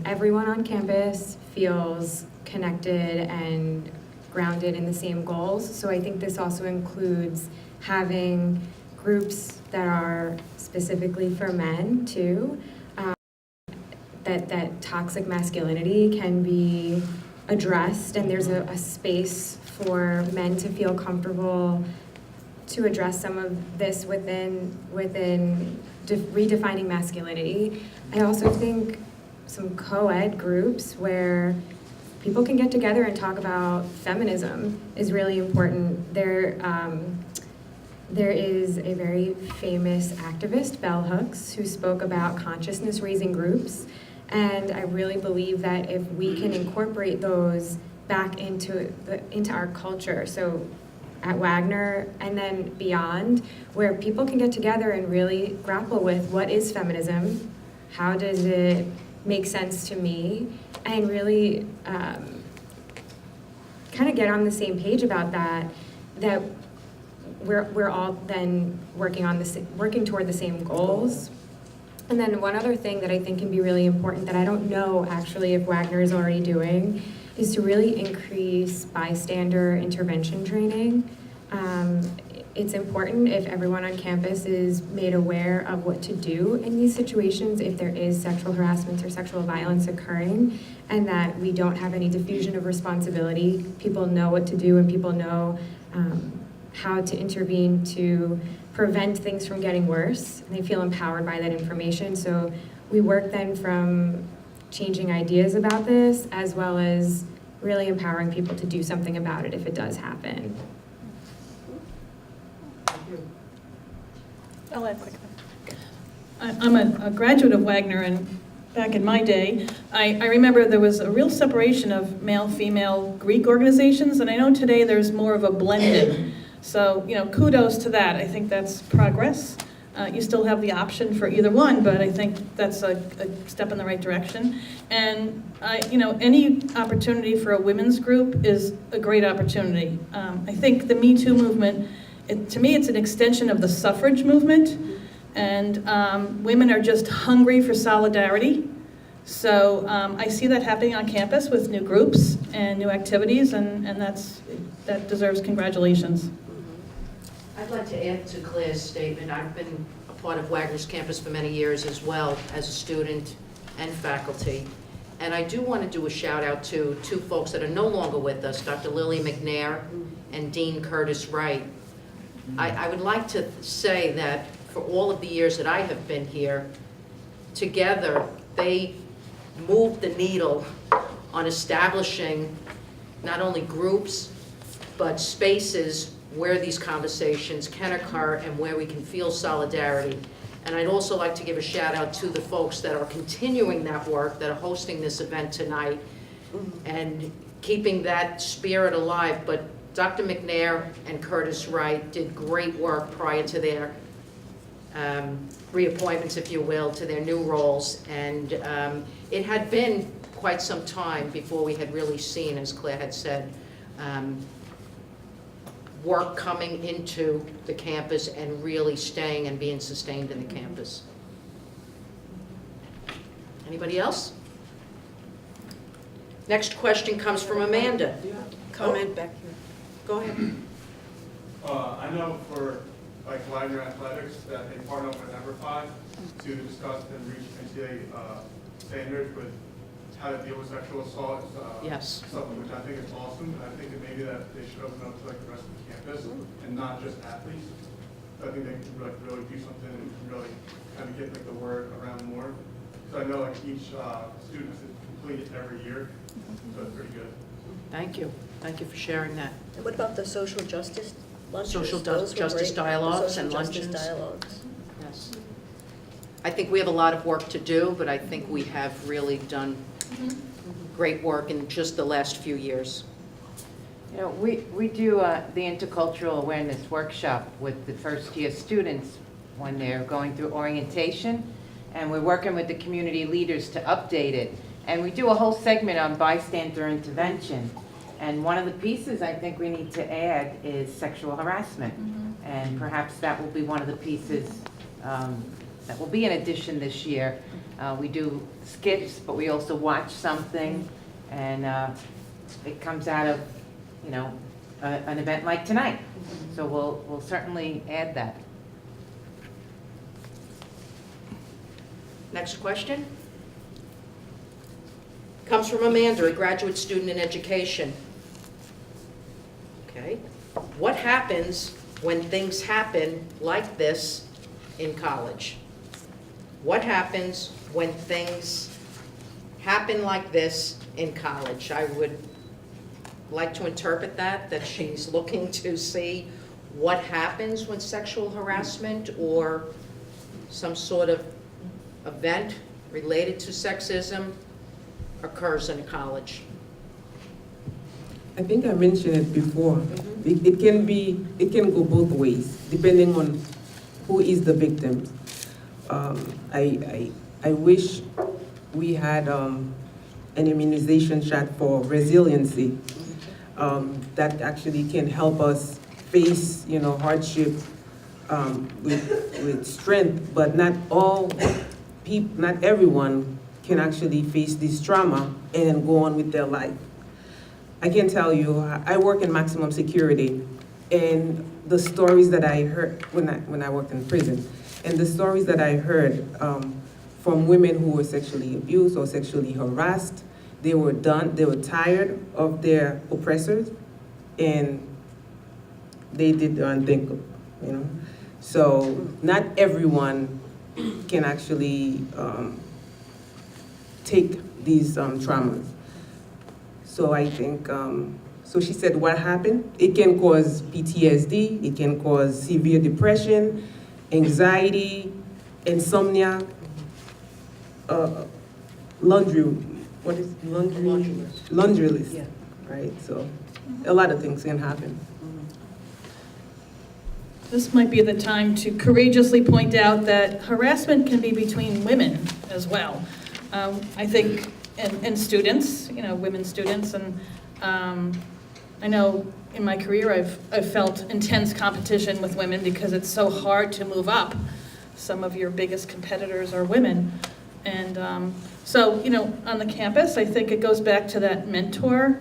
everyone on campus feels connected and grounded in the same goals. So I think this also includes having groups that are specifically for men too, that toxic masculinity can be addressed, and there's a space for men to feel comfortable to address some of this within redefining masculinity. I also think some co-ed groups where people can get together and talk about feminism is really important. There is a very famous activist, Bell Hooks, who spoke about consciousness-raising groups, and I really believe that if we can incorporate those back into our culture, so at Wagner and then beyond, where people can get together and really grapple with what is feminism, how does it make sense to me, and really kind of get on the same page about that we're all then working toward the same goals. And then one other thing that I think can be really important that I don't know actually if Wagner is already doing is to really increase bystander intervention training. It's important if everyone on campus is made aware of what to do in these situations if there is sexual harassment or sexual violence occurring, and that we don't have any diffusion of responsibility. People know what to do, and people know how to intervene to prevent things from getting worse, and they feel empowered by that information. So we work then from changing ideas about this, as well as really empowering people to do something about it if it does happen. I'll add quickly. I'm a graduate of Wagner, and back in my day, I remember there was a real separation of male-female Greek organizations, and I know today there's more of a blended. So, kudos to that. I think that's progress. You still have the option for either one, but I think that's a step in the right direction. And, any opportunity for a women's group is a great opportunity. I think the Me Too movement to me, it's an extension of the suffrage movement, and women are just hungry for solidarity. So I see that happening on campus with new groups and new activities, and that deserves congratulations. I'd like to add to Claire's statement. I've been a part of Wagner's campus for many years as well as a student and faculty. And I do want to do a shout out to two folks that are no longer with us, Dr. Lily McNair and Dean Curtis Wright. I would like to say that for all of the years that I have been here, together they moved the needle on establishing not only groups, but spaces where these conversations can occur and where we can feel solidarity. And I'd also like to give a shout out to the folks that are continuing that work, that are hosting this event tonight, and keeping that spirit alive. But Dr. McNair and Curtis Wright did great work prior to their reappointments, if you will, to their new roles. And it had been quite some time before we had really seen, as Claire had said, work coming into the campus and really staying and being sustained in the campus. Anybody else? Next question comes from Amanda. Comment back here. Go ahead. I know for like Wagner Athletics that they partner up with EverFi to discuss and reach NCAA standards with how to deal with sexual assault. Yes. Something which I think is awesome. And I think that maybe that they should open up to like the rest of the campus and not just athletes. So I think they can like really do something and really kind of get like the word around more. So I know like each student has to complete it every year, so it's pretty good. Thank you. Thank you for sharing that. And what about the social justice lunches? Social Those were justice great. dialogues The and social justice luncheons. dialogues. Yes. I think we have a lot of work to do, but I think we have really done great work in just the last few years. You know, we do the intercultural awareness workshop with the first year students when they're going through orientation, and we're working with the community leaders to update it. And we do a whole segment on bystander intervention. And one of the pieces I think we need to add is sexual harassment. And perhaps that will be one of the pieces that will be an addition this year. We do skits, but we also watch something, and it comes out of, you know, an event like tonight. So we'll certainly add that. Next question comes from Amanda, a graduate student in education. Okay. What happens when things happen like this in college? What happens when things happen like this in college? I would like to interpret that she's looking to see what happens when sexual harassment or some sort of event related to sexism occurs in college. I think I mentioned it before. It can go both ways, depending on who is the victim. I wish we had an immunization shot for resiliency that actually can help us face, you know, hardship with strength. But not everyone can actually face this trauma and go on with their life. I can tell you, I work in maximum security, and the stories that I heard when I worked in prison, and the stories that I heard from women who were sexually abused or sexually harassed, they were tired of their oppressors, and they did the unthinkable, you know? So not everyone can actually take these traumas. So I think, so she said what happened? It can cause PTSD, it can cause severe depression, anxiety, insomnia, laundry list, Yeah. right? So a lot of things can happen. This might be the time to courageously point out that harassment can be between women as well. I think, and students, you know, women students, and I know in my career, I've felt intense competition with women because it's so hard to move up. Some of your biggest competitors are women. And so, you know, on the campus, I think it goes back to that mentor.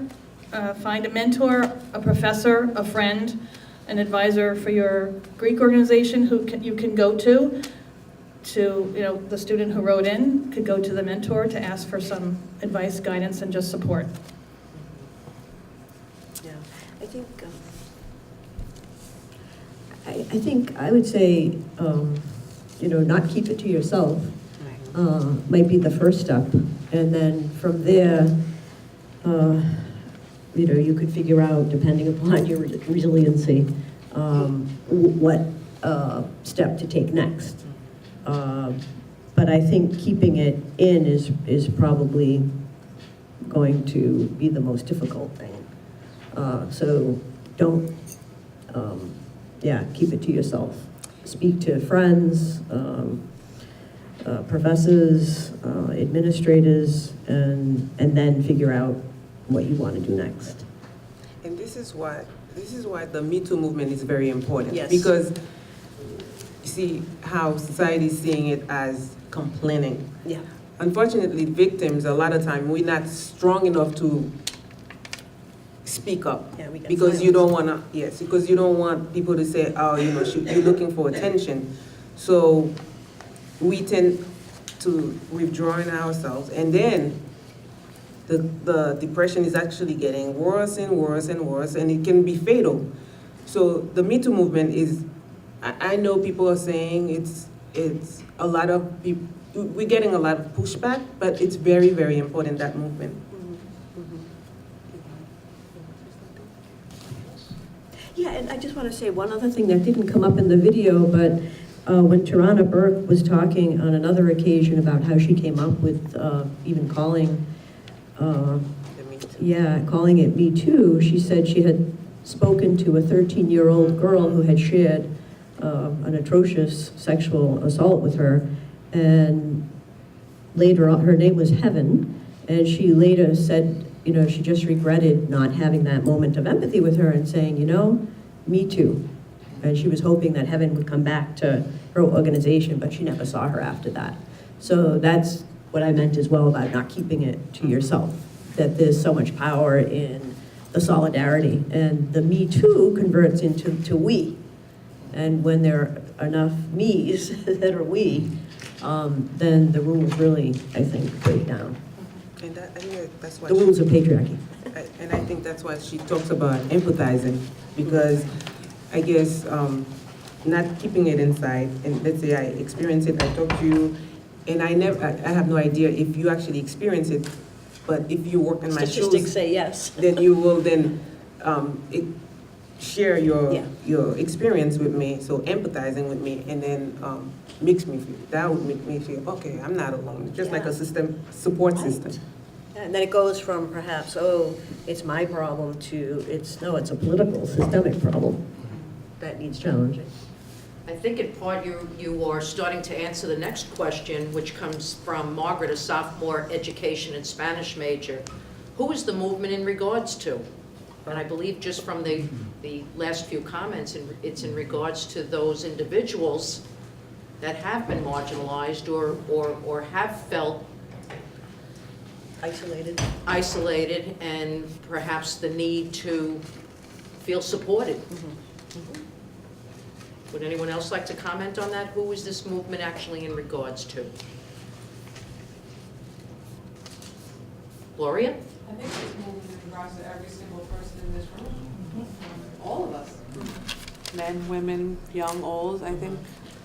Find a mentor, a professor, a friend, an advisor for your Greek organization who you can go to, you know, the student who wrote in could go to the mentor to ask for some advice, guidance, and just support. Yeah, I think, I think I would say, you know, not keep it to yourself might be the first step. And then from there, you know, you could figure out, depending upon your resiliency, what step to take next. But I think keeping it in is probably going to be the most difficult thing. So don't, yeah, keep it to yourself. Speak to friends, professors, administrators, and then figure out what you want to do next. And this is why the Me Too movement is very important. Yes. Because you see how society is seeing it as complaining. Yeah. Unfortunately, victims, a lot of time, we're not strong enough to speak up. Yeah, we get because you don't want to, yes, because you don't want people to say, oh, you know, you're looking for attention. So we tend to withdraw in ourselves, and then the depression is actually getting worse and worse and worse, and it can be fatal. So the Me Too movement is, I know people are saying it's a lot of people, we're getting a lot of pushback, but it's very, very important, that movement. Yeah, and I just want to say one other thing that didn't come up in the video, but when Tarana Burke was talking on another occasion about how she came up with even calling, calling it Me Too, she said she had spoken to a 13-year-old girl who had shared an atrocious sexual assault with her, and later on, her name was Heaven, and she later said, you know, she just regretted not having that moment of empathy with her and saying, you know, me too. And she was hoping that Heaven would come back to her organization, but she never saw her after that. So that's what I meant as well about not keeping it to yourself, that there's so much power in the solidarity. And the Me Too converts into we. And when there are enough me's that are we, then the rules really, I think, break down. And I think that's why the rules of patriarchy. And I think that's why she talks about empathizing, because I guess not keeping it inside, and let's say I experience it, I talk to you, and I have no idea if you actually experience it, but if you work in my shoes, Statistics say yes. then you will then share your experience with me, so empathizing with me, and then makes me feel, that would make me feel, okay, I'm not alone, just like a support system. And then it goes from perhaps, oh, it's my problem to it's a political, systemic problem that needs challenging. I think in part you are starting to answer the next question, which comes from Margaret, a sophomore education and Spanish major. Who is the movement in regards to? And I believe just from the last few comments, it's in regards to those individuals that have been marginalized or have felt isolated, and perhaps the need to feel supported. Would anyone else like to comment on that? Who is this movement actually in regards to? Gloria? I think this movement is in regards to every single person in this room. All of us. Men, women, young, old. I think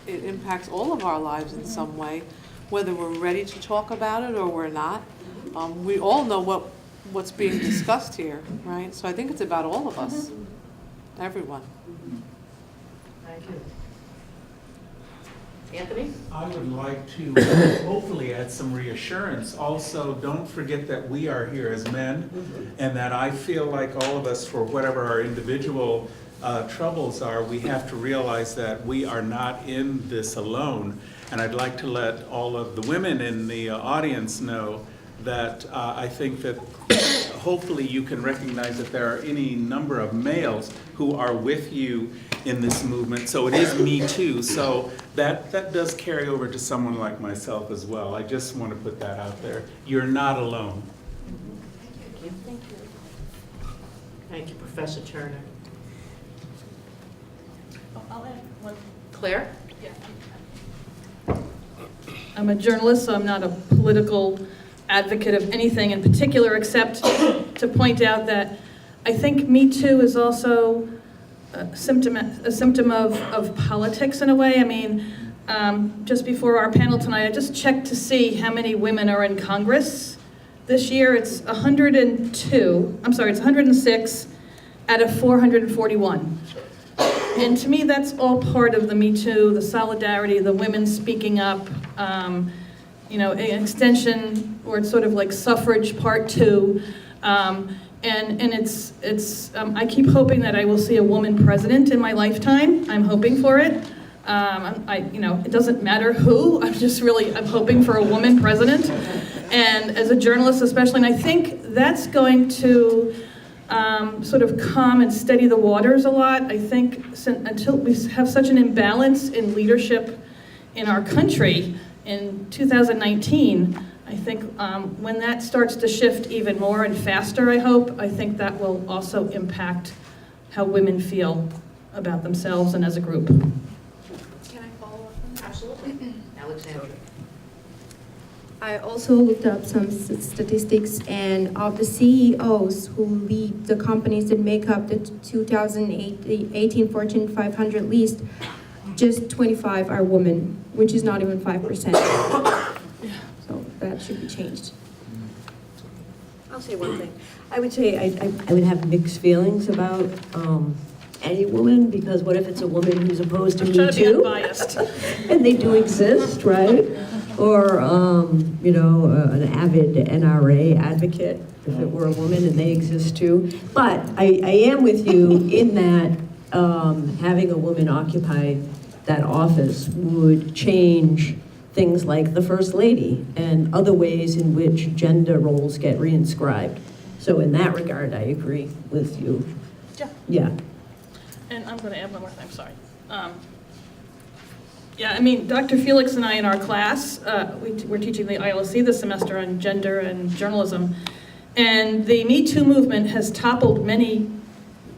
it impacts all of our lives in some way, whether we're ready to talk about it or we're not. We all know what's being discussed here, right? So I think it's about all of us, everyone. Thank you. Anthony? I would like to hopefully add some reassurance. Also, don't forget that we are here as men, and that I feel like all of us, for whatever our individual troubles are, we have to realize that we are not in this alone. And I'd like to let all of the women in the audience know that I think that hopefully you can recognize that there are any number of males who are with you in this movement. So it is Me Too. So that does carry over to someone like myself as well. I just want to put that out there. You're not alone. Thank you. Thank you, Professor Turner. I'll add one. Claire? I'm a journalist, so I'm not a political advocate of anything in particular, except to point out that I think Me Too is also a symptom of politics in a way. I mean, just before our panel tonight, I just checked to see how many women are in Congress. This year it's 106 out of 441. And to me, that's all part of the Me Too, the solidarity, the women speaking up, you know, an extension, or it's sort of like suffrage part 2. And it's I keep hoping that I will see a woman president in my lifetime. I'm hoping for it. You know, it doesn't matter who, I'm hoping for a woman president. And as a journalist especially, and I think that's going to sort of calm and steady the waters a lot. I think until we have such an imbalance in leadership in our country in 2019, I think when that starts to shift even more and faster, I think that will also impact how women feel about themselves and as a group. Can I follow up on that? Absolutely. Alexandra. I also looked up some statistics, and of the CEOs who lead the companies that make up the 2018 Fortune 500 list, just 25 are women, which is not even 5%. So that should be changed. I'll say one thing. I would say I would have mixed feelings about any woman, because what if it's a woman who's opposed to Me Trying to be Too? unbiased. And they do exist, right? Or, you know, an avid NRA advocate, if it were a woman, and they exist too. But I am with you in that having a woman occupy that office would change things like the First Lady and other ways in which gender roles get reinscribed. So in that regard, I agree with you. Yeah. And I'm going to add one more thing, I'm sorry. Yeah, I mean, Dr. Felix and I in our class, we're teaching the ILC this semester on gender and journalism, and the Me Too movement has toppled many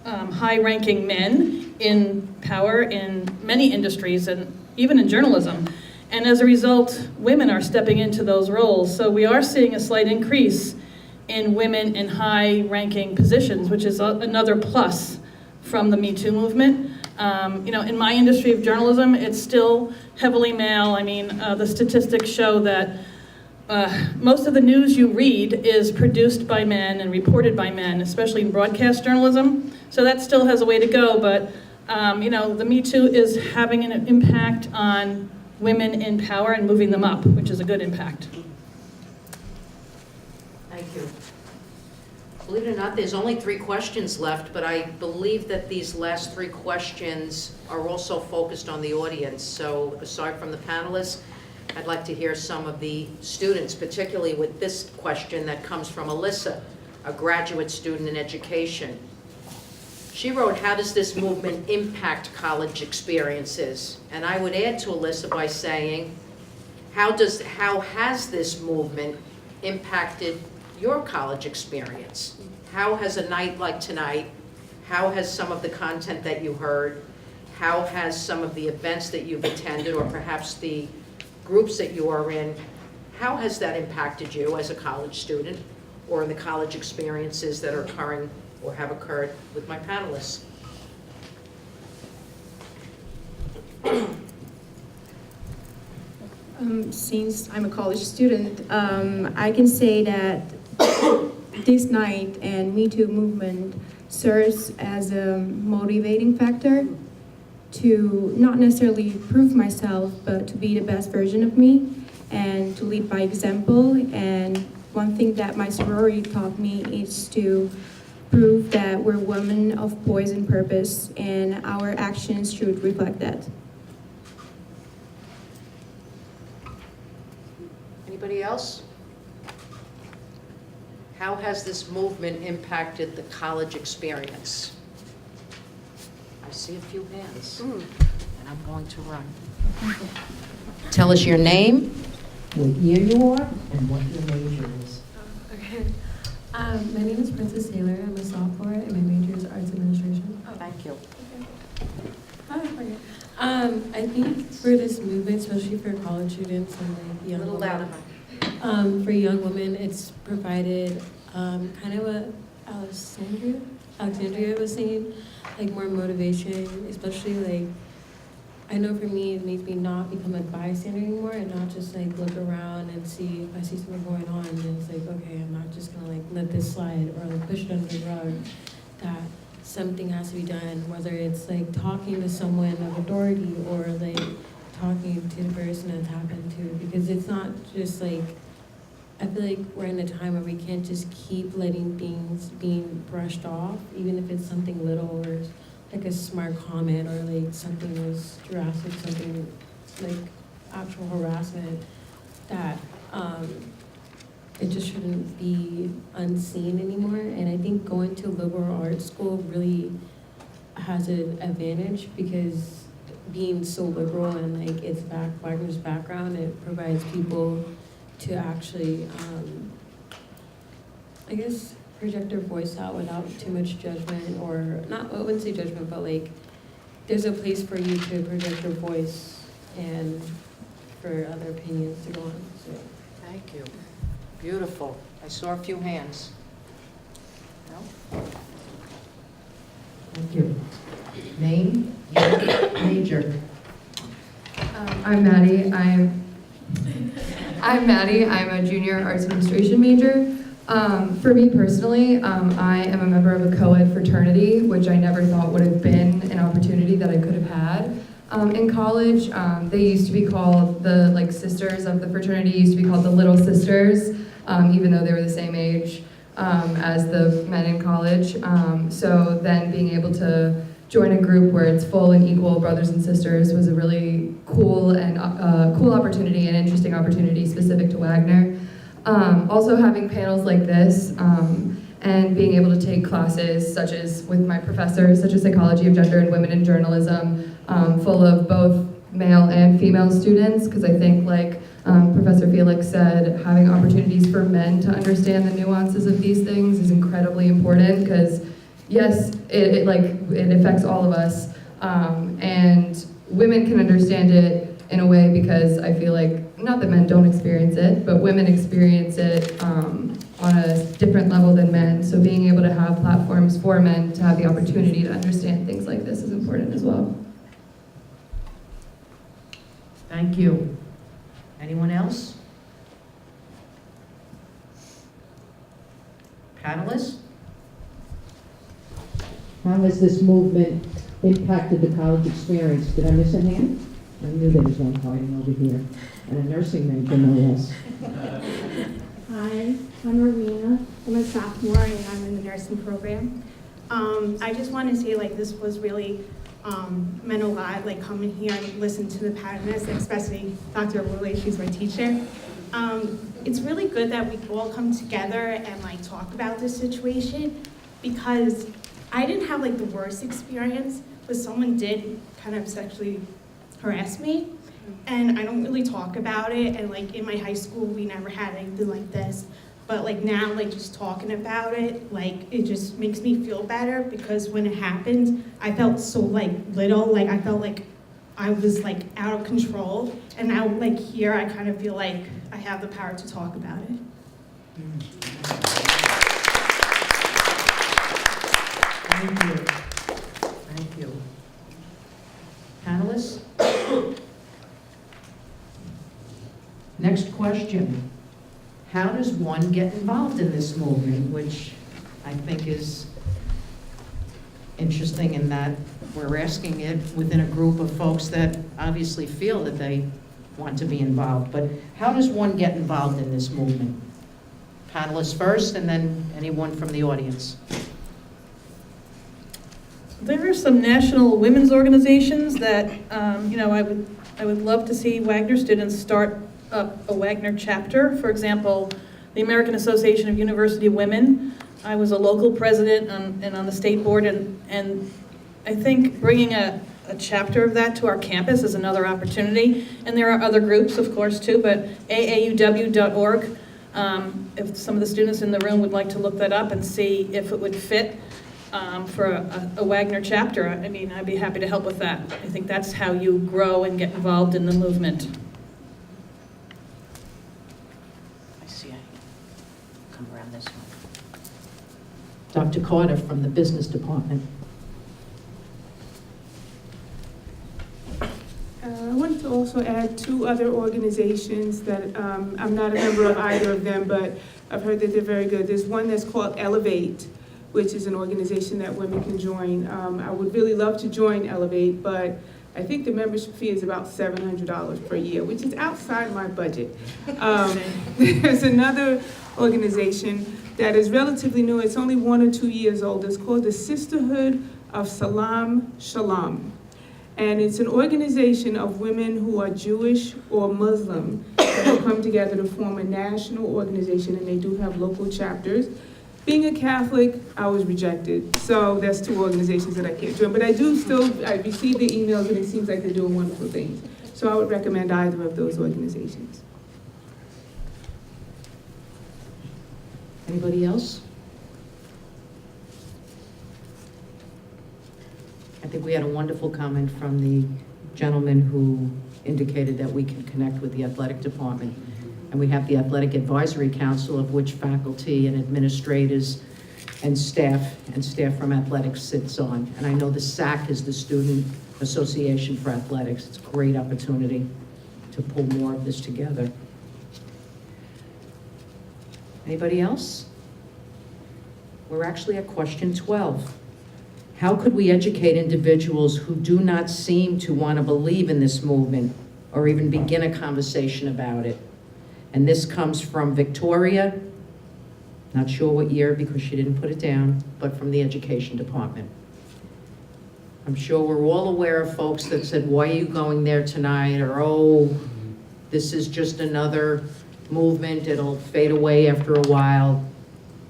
high-ranking men in power in many industries and even in journalism. And as a result, women are stepping into those roles. So we are seeing a slight increase in women in high-ranking positions, which is another plus from the Me Too movement. You know, in my industry of journalism, it's still heavily male. I mean, the statistics show that most of the news you read is produced by men and reported by men, especially in broadcast journalism. So that still has a way to go, but you know, the Me Too is having an impact on women in power and moving them up, which is a good impact. Thank you. Believe it or not, there's only 3 questions left, but I believe that these last 3 questions are also focused on the audience. So aside from the panelists, I'd like to hear some of the students, particularly with this question that comes from Alyssa, a graduate student in education. She wrote, how does this movement impact college experiences? And I would add to Alyssa by saying, how has this movement impacted your college experience? How has a night like tonight, how has some of the content that you heard, how has some of the events that you've attended, or perhaps the groups that you are in, how has that impacted you as a college student, or in the college experiences that are occurring or have occurred with my panelists? Since I'm a college student, I can say that this night and Me Too movement serves as a motivating factor to not necessarily prove myself, but to be the best version of me and to lead by example. And one thing that my sorority taught me is to prove that we're women of poise and purpose, and our actions should reflect that. Anybody else? How has this movement impacted the college experience? I see a few hands, and I'm going to run. Tell us your name, what year you are, and what your major is. Okay. My name is Princess Taylor. I'm a sophomore, and my major is arts administration. Thank you. Hi, how are you? I think for this movement, especially for college students and like young women, for young women, it's provided kind of what Alexandria was saying, like more motivation, especially like, I know for me, it makes me not become a bystander anymore and not just like look around and see if I see something going on and it's like, okay, I'm not just gonna like let this slide or like push it under the rug, that something has to be done, whether it's like talking to someone of authority or like talking to the person that's happened to, because it's not just like, I feel like we're in a time where we can't just keep letting things being brushed off, even if it's something little or like a smart comment or like something was drastic, something like actual harassment, that it just shouldn't be unseen anymore. And I think going to liberal arts school really has an advantage because being so liberal and like it's Wagner's background, it provides people to actually, I guess, project their voice out without too much judgment, or not, I wouldn't say judgment, but like there's a place for you to project your voice and for other opinions to go on. So. Thank you. Beautiful. I saw a few hands. No? Thank you. Name, major. I'm Maddie. I'm Maddie. I'm a junior arts administration major. For me personally, I am a member of a co-ed fraternity, which I never thought would have been an opportunity that I could have had. In college, they used to be called the sisters of the fraternity used to be called the Little Sisters, even though they were the same age as the men in college. So then being able to join a group where it's full and equal brothers and sisters was a really cool and cool opportunity and interesting opportunity specific to Wagner. Also having panels like this and being able to take classes such as with my professors, such as Psychology of Gender and Women in Journalism, full of both male and female students, because I think like Professor Felix said, having opportunities for men to understand the nuances of these things is incredibly important, because yes, it affects all of us, and women can understand it in a way because I feel like, not that men don't experience it, but women experience it on a different level than men. So being able to have platforms for men to have the opportunity to understand things like this is important as well. Thank you. Anyone else? Panelists? How has this movement impacted the college experience? Did I miss a hand? I knew there was one hiding over here. And a nursing major, no less. Hi, I'm Rowena. I'm a sophomore and I'm in the nursing program. I just want to say this was really meant a lot, coming here and listen to the panelists, especially Dr. Woolley, she's my teacher. It's really good that we all come together and talk about this situation, because I didn't have the worst experience, but someone did kind of sexually harass me, and I don't really talk about it, and in my high school we never had anything like this, but now just talking about it, it just makes me feel better, because when it happened I felt so little, I felt like I was out of control, and now here I kind of feel like I have the power to talk about it. Thank you. Thank you. Panelists? Next question. How does one get involved in this movement, which I think is interesting in that we're asking it within a group of folks that obviously feel that they want to be involved. But how does one get involved in this movement? Panelists first, and then anyone from the audience. There are some national women's organizations that, I would love to see Wagner students start up a Wagner chapter. For example, the American Association of University Women. I was a local president and on the state board, and I think bringing a chapter of that to our campus is another opportunity. And there are other groups, of course, too, but aauw.org, if some of the students in the room would like to look that up and see if it would fit for a Wagner chapter, I mean, I'd be happy to help with that. I think that's how you grow and get involved in the movement. I see, I come around this one. Dr. Carter from the business department. I wanted to also add two other organizations that I'm not a member of either of them, but I've heard that they're very good. There's one that's called Elevate, which is an organization that women can join. I would really love to join Elevate, but I think the membership fee is about $700 per year, which is outside my budget. There's another organization that is relatively new. It's only 1 or 2 years old. It's called the Sisterhood of Salam Shalom. And it's an organization of women who are Jewish or Muslim that have come together to form a national organization, and they do have local chapters. Being a Catholic, I was rejected. So that's two organizations that I can't join. But I receive the emails, and it seems like they're doing wonderful things. So I would recommend either of those organizations. Anybody else? I think we had a wonderful comment from the gentleman who indicated that we can connect with the athletic department. And we have the Athletic Advisory Council, of which faculty and administrators and staff from athletics sits on. And I know the SAC is the Student Association for Athletics. It's a great opportunity to pull more of this together. Anybody else? We're actually at question 12. How could we educate individuals who do not seem to want to believe in this movement or even begin a conversation about it? And this comes from Victoria, not sure what year because she didn't put it down, but from the education department. I'm sure we're all aware of folks that said, why are you going there tonight? Or, oh, this is just another movement, it'll fade away after a while.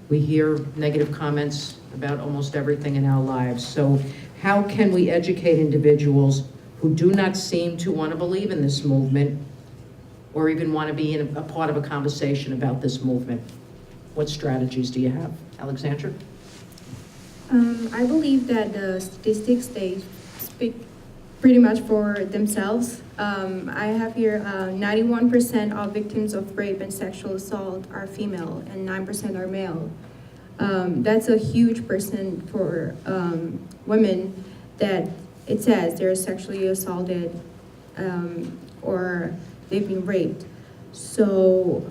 We hear negative comments about almost everything in our lives. So how can we educate individuals who do not seem to want to believe in this movement or even want to be in a part of a conversation about this movement? What strategies do you have? Alexandra? I believe that the statistics, they speak pretty much for themselves. I have here 91% of victims of rape and sexual assault are female and 9% are male. That's a huge percent for women that it says they're sexually assaulted or they've been raped. So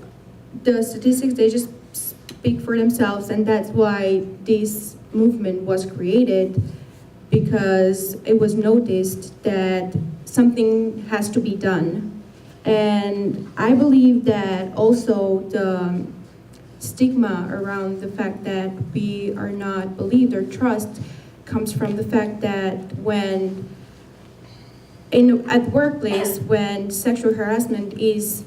the statistics, they just speak for themselves, and that's why this movement was created, because it was noticed that something has to be done. And I believe that also the stigma around the fact that we are not believed or trust comes from the fact that when at workplace, when sexual harassment is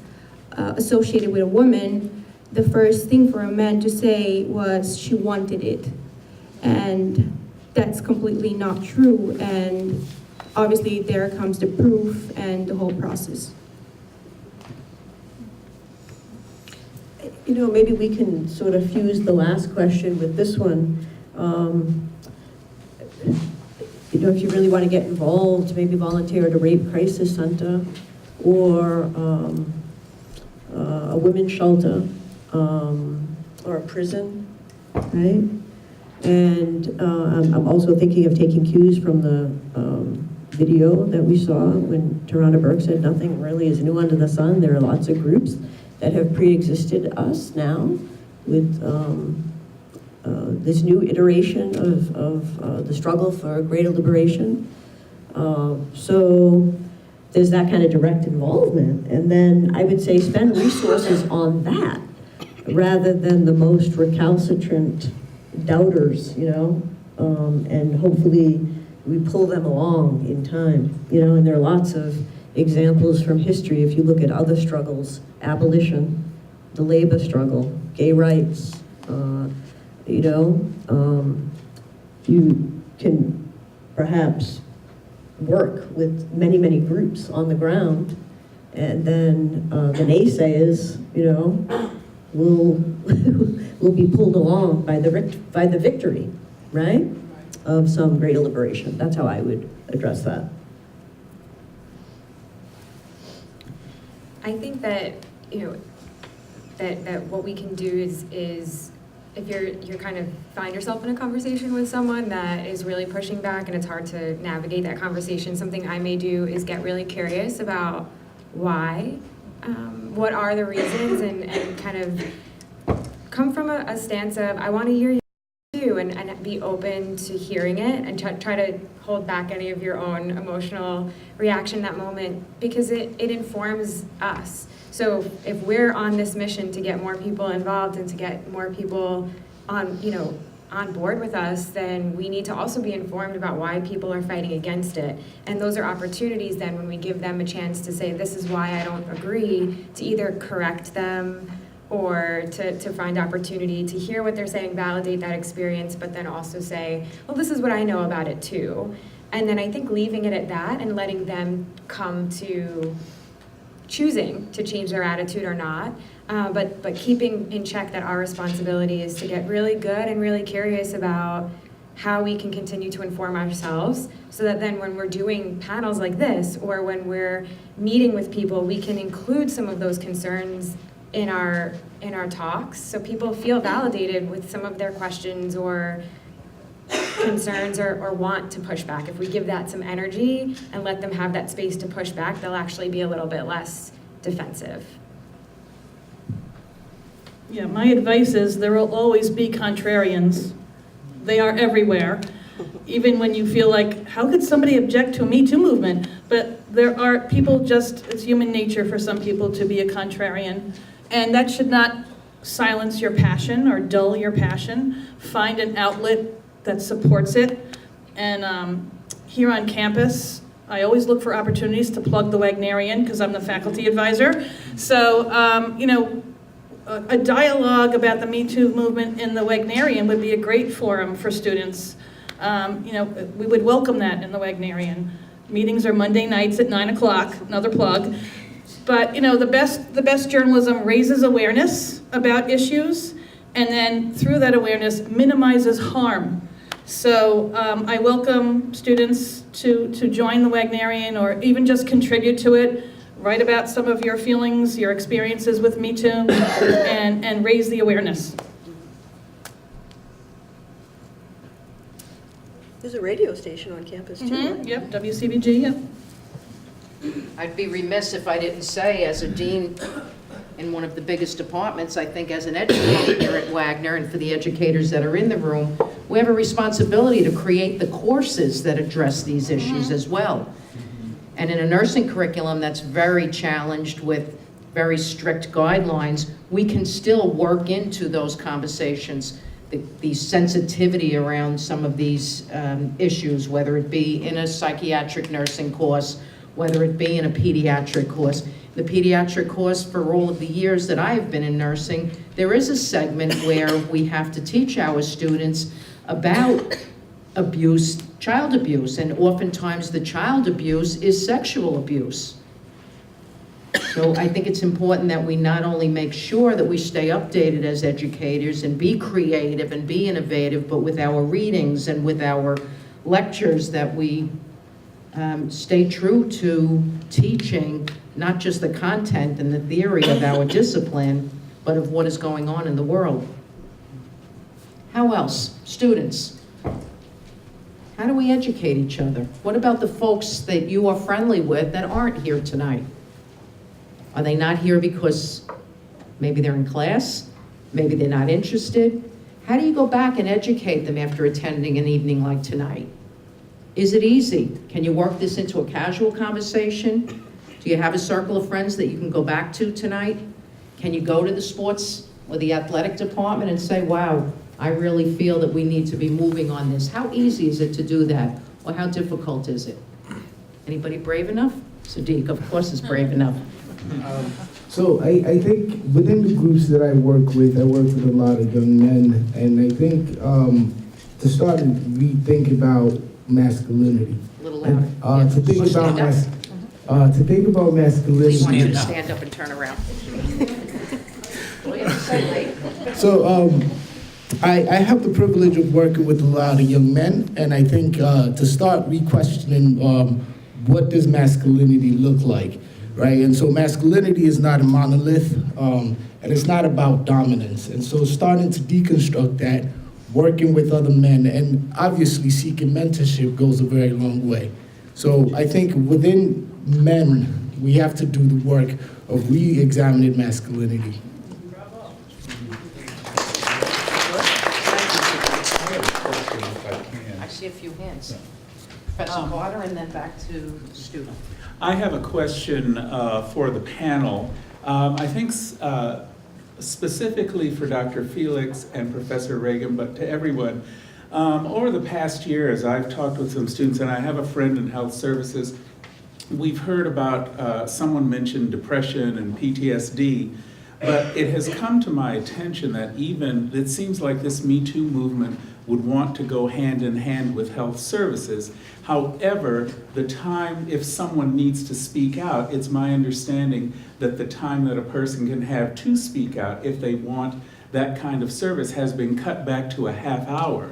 associated with a woman, the first thing for a man to say was she wanted it. And that's completely not true. And obviously there comes the proof and the whole process. You know, maybe we can sort of fuse the last question with this one. You know, if you really want to get involved, maybe volunteer at a rape crisis center or a women's shelter or a prison, right? And I'm also thinking of taking cues from the video that we saw when Tarana Burke said nothing really is new under the sun. There are lots of groups that have pre-existed us now with this new iteration of the struggle for greater liberation. So there's that kind of direct involvement. And then I would say spend resources on that rather than the most recalcitrant doubters, you know, and hopefully we pull them along in time, you know, and there are lots of examples from history. If you look at other struggles, abolition, the labor struggle, gay rights, you know, you can perhaps work with many, many groups on the ground, and then the naysayers, you know, will be pulled along by the victory, right, of some greater liberation. That's how I would address that. I think that, you know, that what we can do is if you're kind of find yourself in a conversation with someone that is really pushing back and it's hard to navigate that conversation, something I may do is get really curious about why, what are the reasons, and kind of come from a stance of, I want to hear you too, and be open to hearing it, and try to hold back any of your own emotional reaction in that moment, because it informs us. So if we're on this mission to get more people involved and to get more people on, you know, on board with us, then we need to also be informed about why people are fighting against it. And those are opportunities then when we give them a chance to say, this is why I don't agree, to either correct them or to find opportunity to hear what they're saying, validate that experience, but then also say, well, this is what I know about it too. And then I think leaving it at that and letting them come to choosing to change their attitude or not, but keeping in check that our responsibility is to get really good and really curious about how we can continue to inform ourselves, so that then when we're doing panels like this, or when we're meeting with people, we can include some of those concerns in our talks, so people feel validated with some of their questions or concerns or want to push back. If we give that some energy and let them have that space to push back, they'll actually be a little bit less defensive. Yeah, my advice is there will always be contrarians. They are everywhere. Even when you feel like, how could somebody object to a Me Too movement? But there are people, just, it's human nature for some people to be a contrarian. And that should not silence your passion or dull your passion. Find an outlet that supports it. And here on campus, I always look for opportunities to plug the Wagnerian, because I'm the faculty advisor. So, you know, a dialogue about the Me Too movement in the Wagnerian would be a great forum for students. You know, we would welcome that in the Wagnerian. Meetings are Monday nights at 9 o'clock, another plug. But, you know, the best journalism raises awareness about issues, and then through that awareness minimizes harm. So I welcome students to join the Wagnerian, or even just contribute to it. Write about some of your feelings, your experiences with Me Too, and raise the awareness. There's a radio station on campus too, right? Yep, WCBG, yep. I'd be remiss if I didn't say, as a dean in one of the biggest departments, I think as an educator here at Wagner, and for the educators that are in the room, we have a responsibility to create the courses that address these issues as well. And in a nursing curriculum that's very challenged with very strict guidelines, we can still work into those conversations, the sensitivity around some of these issues, whether it be in a psychiatric nursing course, whether it be in a pediatric course. The pediatric course, for all of the years that I have been in nursing, there is a segment where we have to teach our students about abuse, child abuse, and oftentimes the child abuse is sexual abuse. So I think it's important that we not only make sure that we stay updated as educators and be creative and be innovative, but with our readings and with our lectures that we stay true to teaching not just the content and the theory of our discipline, but of what is going on in the world. How else? Students. How do we educate each other? What about the folks that you are friendly with that aren't here tonight? Are they not here because maybe they're in class? Maybe they're not interested? How do you go back and educate them after attending an evening like tonight? Is it easy? Can you work this into a casual conversation? Do you have a circle of friends that you can go back to tonight? Can you go to the sports or the athletic department and say, wow, I really feel that we need to be moving on this? How easy is it to do that? Or how difficult is it? Anybody brave enough? Sadiq, of course, is brave enough. So I think within the groups that I work with a lot of young men, and I think to start to rethink about masculinity. A little louder. To think about masculinity. Please want you to stand up and turn around. What do you have to say, Lee? So I have the privilege of working with a lot of young men, and I think to start re-questioning what does masculinity look like, right? And so masculinity is not a monolith, and it's not about dominance. And so starting to deconstruct that, working with other men, and obviously seeking mentorship goes a very long way. So I think within men, we have to do the work of re-examining masculinity. I see a few hands. Professor Carter, and then back to the student. I have a question for the panel. I think specifically for Dr. Felix and Professor Reagan, but to everyone. Over the past year, as I've talked with some students, and I have a friend in health services, we've heard about, someone mentioned depression and PTSD, but it has come to my attention that even, it seems like this Me Too movement would want to go hand in hand with health services. However, the time, if someone needs to speak out, it's my understanding that the time that a person can have to speak out if they want that kind of service has been cut back to a half hour.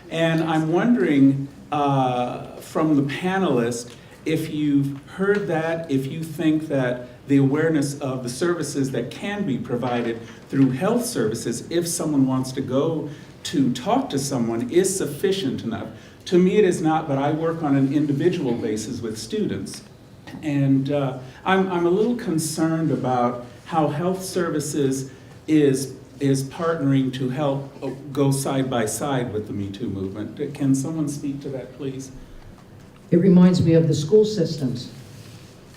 And I'm wondering from the panelists, if you've heard that, if you think that the awareness of the services that can be provided through health services, if someone wants to go to talk to someone, is sufficient enough. To me it is not, but I work on an individual basis with students. And I'm a little concerned about how health services is partnering to help go side by side with the Me Too movement. Can someone speak to that, please? It reminds me of the school systems.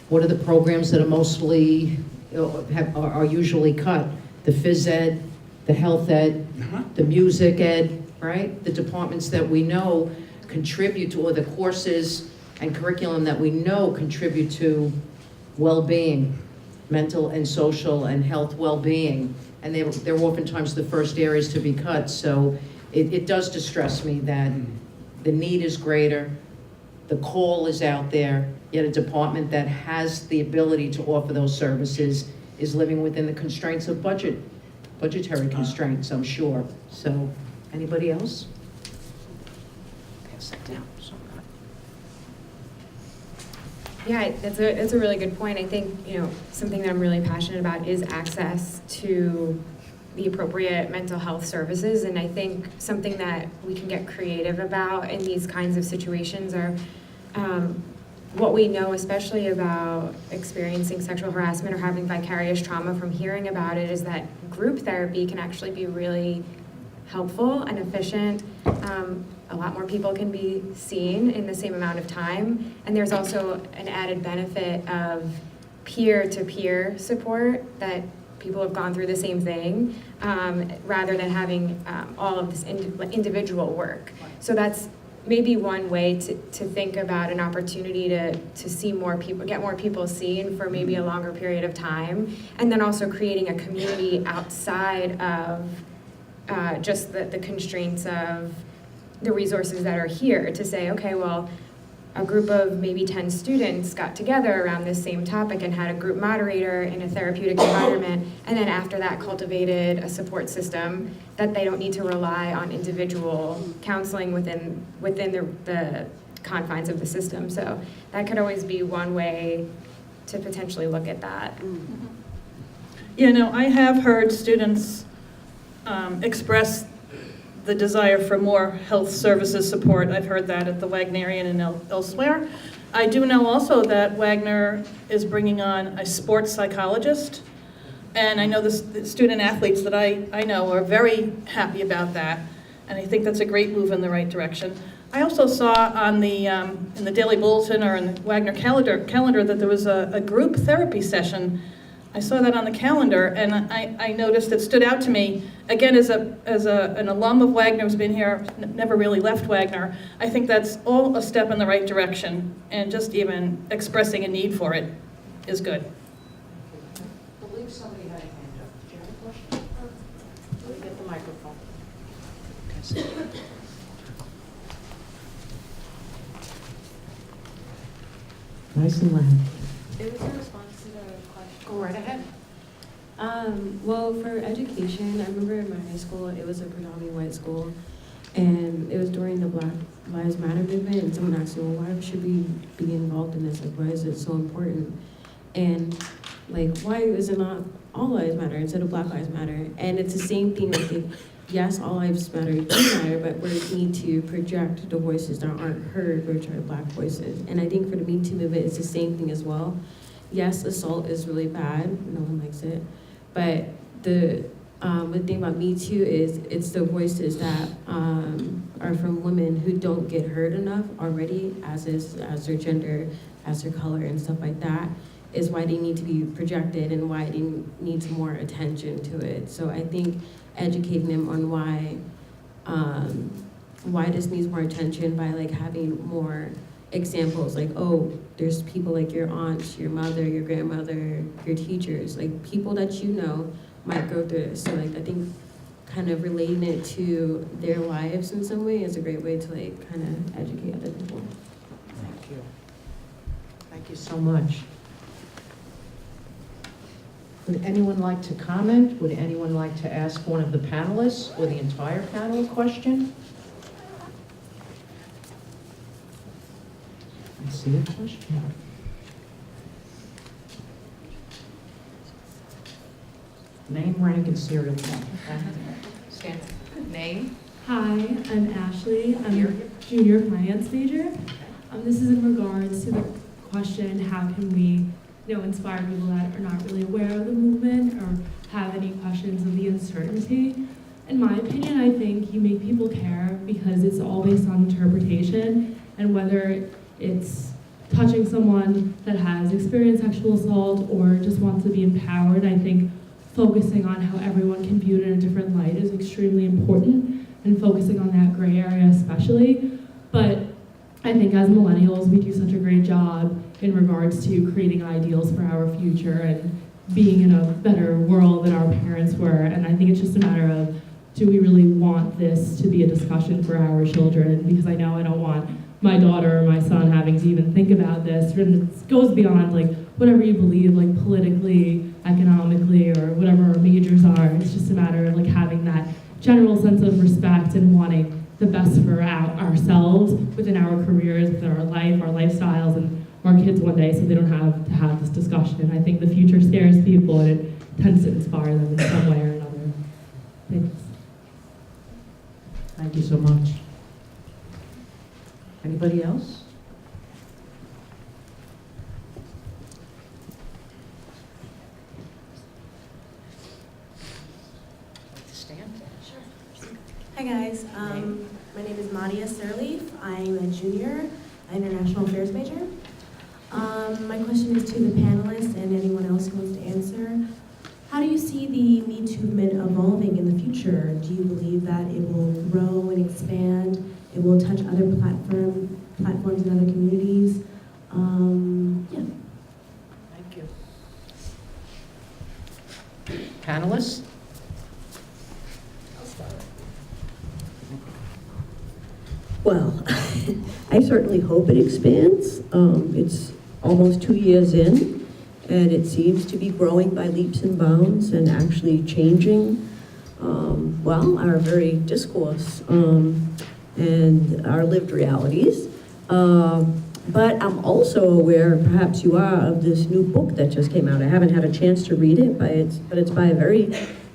What are the programs that are mostly, are usually cut? The phys ed, the health ed, the music ed, right? The departments that we know contribute to, or the courses and curriculum that we know contribute to well-being, mental and social and health well-being. And they're oftentimes the first areas to be cut. So it does distress me that the need is greater, the call is out there, yet a department that has the ability to offer those services is living within the constraints of budgetary constraints, I'm sure. So, anybody else? Pass that down. Yeah, that's a really good point. I think, something that I'm really passionate about is access to the appropriate mental health services. And I think something that we can get creative about in these kinds of situations are what we know, especially about experiencing sexual harassment or having vicarious trauma from hearing about it, is that group therapy can actually be really helpful and efficient. A lot more people can be seen in the same amount of time. And there's also an added benefit of peer-to-peer support, that people have gone through the same thing, rather than having all of this individual work. So that's maybe one way to think about an opportunity to see more people, get more people seen for maybe a longer period of time. And then also creating a community outside of just the constraints of the resources that are here, to say, okay, well, a group of maybe 10 students got together around this same topic and had a group moderator in a therapeutic environment, and then after that cultivated a support system that they don't need to rely on individual counseling within the confines of the system. So that could always be one way to potentially look at that. I have heard students express the desire for more health services support. I've heard that at the Wagnerian and elsewhere. I do know also that Wagner is bringing on a sports psychologist, and I know the student athletes that I know are very happy about that, and I think that's a great move in the right direction. I also saw on the in the Daily Bulletin or in the Wagner calendar that there was a group therapy session. I saw that on the calendar, and I noticed it stood out to me. Again, as an alum of Wagner who's been here, never really left Wagner, I think that's all a step in the right direction, and just even expressing a need for it is good. Nice and loud. It was in response to the question. Go right ahead. Well, for education, I remember in my high school, it was a predominantly white school, and it was during the Black Lives Matter movement, and someone asked me, well, why should we be involved in this? Like, why is it so important? And, like, why is it not all lives matter instead of Black Lives Matter? And it's the same thing, like, yes, all lives matter do matter, but we need to project the voices that aren't heard, which are Black voices. And I think for the Me Too movement, it's the same thing as well. Yes, assault is really bad, no one likes it, but the thing about Me Too is it's the voices that are from women who don't get heard enough already as their gender, as their color and stuff like that, is why they need to be projected and why they need more attention to it. So I think educating them on why this needs more attention by like having more examples, like, oh, there's people like your aunt, your mother, your grandmother, your teachers, like people that you know might go through this. So like I think kind of relating it to their lives in some way is a great way to like kind of educate other people. Thank you. Thank you so much. Would anyone like to comment? Would anyone like to ask one of the panelists or the entire panel a question? I see a question. Name, rank, and serial number. Stand. Name? Hi, I'm Ashley. I'm a junior finance major. This is in regards to the question, how can we inspire people that are not really aware of the movement or have any questions of the uncertainty? In my opinion, I think you make people care because it's all based on interpretation, and whether it's touching someone that has experienced sexual assault or just wants to be empowered, I think focusing on how everyone can view it in a different light is extremely important, and focusing on that gray area especially. But I think as millennials, we do such a great job in regards to creating ideals for our future and being in a better world than our parents were. And I think it's just a matter of, do we really want this to be a discussion for our children? Because I know I don't want my daughter or my son having to even think about this. And it goes beyond like whatever you believe, like politically, economically, or whatever our majors are. It's just a matter of like having that general sense of respect and wanting the best for ourselves within our careers, within our life, our lifestyles, and our kids one day, so they don't have to have this discussion. I think the future scares people, and it tends to inspire them in some way or another. Thanks. Thank you so much. Anybody else? Stand. Sure. Hi guys, my name is Madia Sirleaf. I'm a junior, international affairs major. My question is to the panelists and anyone else who wants to answer. How do you see the Me Too movement evolving in the future? Do you believe that it will grow and expand? It will touch other platforms in other communities? Yeah. Thank you. Panelists? Well, I certainly hope it expands. It's almost 2 years in, and it seems to be growing by leaps and bounds and actually changing, our very discourse and our lived realities. But I'm also aware, perhaps you are, of this new book that just came out. I haven't had a chance to read it, but it's by a very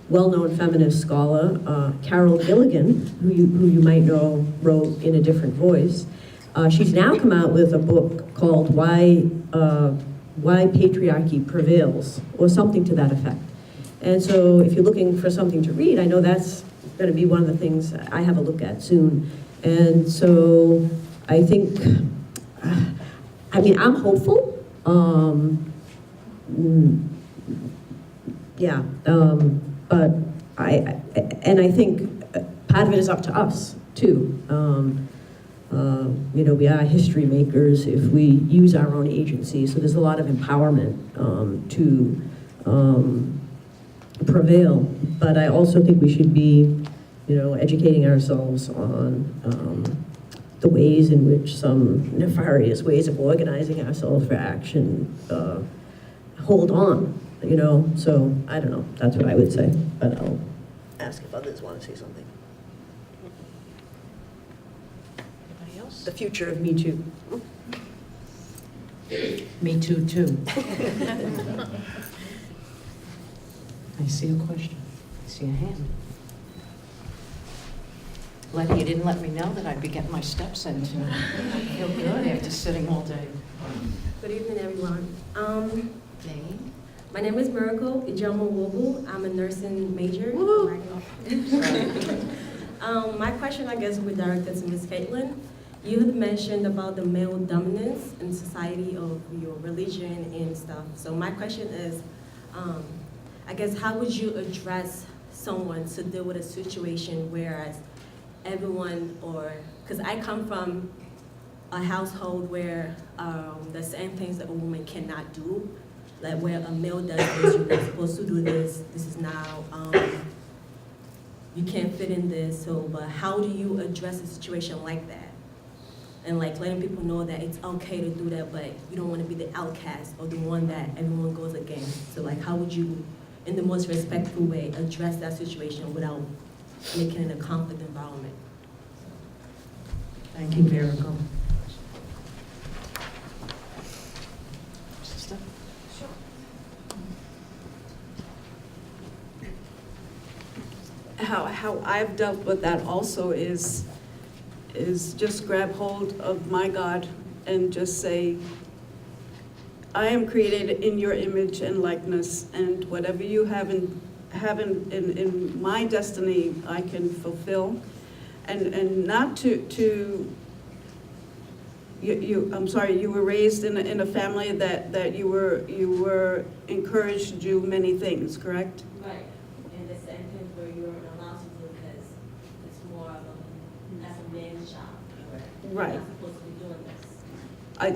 well-known feminist scholar, Carol Gilligan, who you might know wrote In a Different Voice. She's now come out with a book called Why Patriarchy Prevails, or something to that effect. And so if you're looking for something to read, I know that's going to be one of the things I have a look at soon. And so I think, I'm hopeful. But I think part of it is up to us too. We are history makers if we use our own agency. So there's a lot of empowerment to prevail. But I also think we should be, educating ourselves on the ways in which some nefarious ways of organizing ourselves for action hold on, you know? So, I don't know, that's what I would say, but I'll ask if others want to say something. Anybody else? The future of Me Too. Me too, too. I see a question. I see a hand. Letty, you didn't let me know that I'd be getting my steps in tonight. I feel good after sitting all day. Good evening, everyone. Name? My name is Miracle Ijomo Wobu. I'm a nursing major. My question, I guess, will be directed to Ms. Caitlin. You had mentioned about the male dominance in society of your religion and stuff. So my question is, I guess, how would you address someone to deal with a situation whereas everyone, or, because I come from a household where there's certain things that a woman cannot do, like where a male does this, you're not supposed to do this, this is now, you can't fit in this, so, but how do you address a situation like that? And like letting people know that it's okay to do that, but you don't want to be the outcast or the one that everyone goes against. So like how would you, in the most respectful way, address that situation without making it a conflict environment? Thank you, Miracle. Sister? How I've dealt with that also is just grab hold of my God and just say, I am created in your image and likeness, and whatever you have in my destiny, I can fulfill. And not I'm sorry, you were raised in a family that you were encouraged to do many things, correct? Right. And the same thing where you're allowed to do because it's more of a man's job. Right. You're not supposed to be doing this.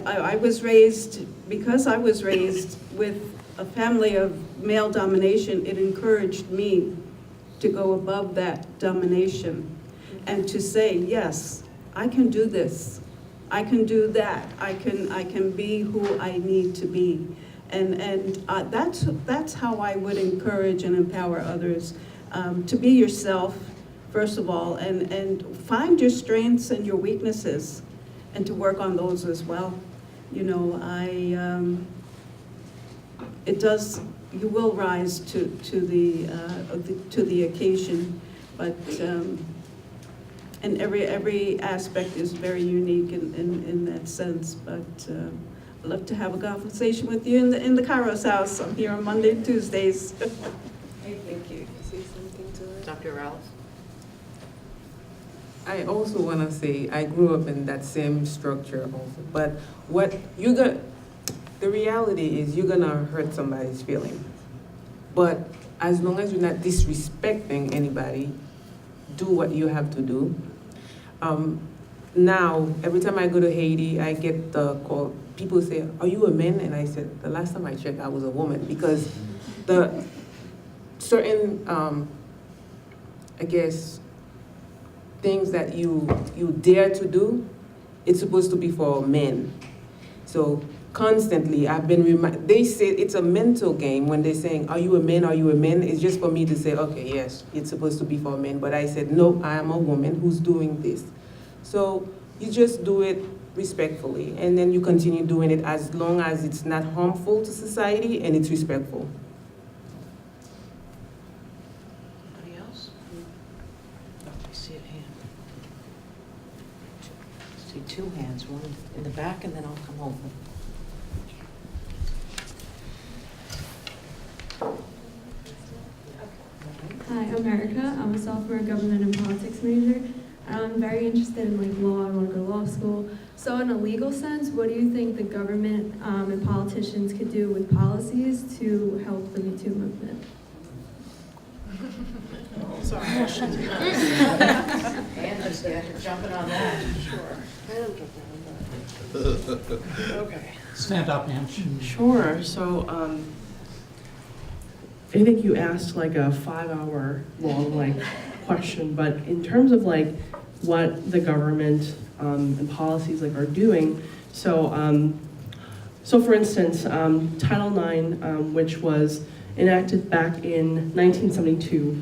I was raised, because I was raised with a family of male domination, it encouraged me to go above that domination and to say, yes, I can do this. I can do that. I can be who I need to be. And that's how I would encourage and empower others, to be yourself, first of all, and find your strengths and your weaknesses and to work on those as well. You know, you will rise to the occasion, but and every aspect is very unique in that sense. But I'd love to have a conversation with you in the Kairos house. I'm here on Monday and Tuesdays. Thank you. Say something to her. Dr. Alice? I also want to say I grew up in that same structure also. But the reality is you're gonna hurt somebody's feeling. But as long as you're not disrespecting anybody, do what you have to do. Now, every time I go to Haiti, I get the call. People say, "Are you a man?" And I said, "The last time I checked, I was a woman," because the certain, I guess, things that you dare to do, it's supposed to be for men. So constantly, I've been they say it's a mental game when they're saying, "Are you a man? Are you a man?" It's just for me to say, "Okay, yes, it's supposed to be for men." But I said, "No, I am a woman who's doing this." So you just do it respectfully, and then you continue doing it as long as it's not harmful to society and it's respectful. Anybody else? Oh, I see a hand. I see two hands, one in the back, and then I'll come over. Hi, I'm Erica. I'm a sophomore government and politics major. I'm very interested in like law. I want to go to law school. So in a legal sense, what do you think the government and politicians could do with policies to help the Me Too movement? Sorry. And just jumping on that. Sure. Okay. Stand up, ma'am. Sure. So, I think you asked like a 5-hour long question, but in terms of like what the government and policies like are doing. So, so for instance, Title IX, which was enacted back in 1972,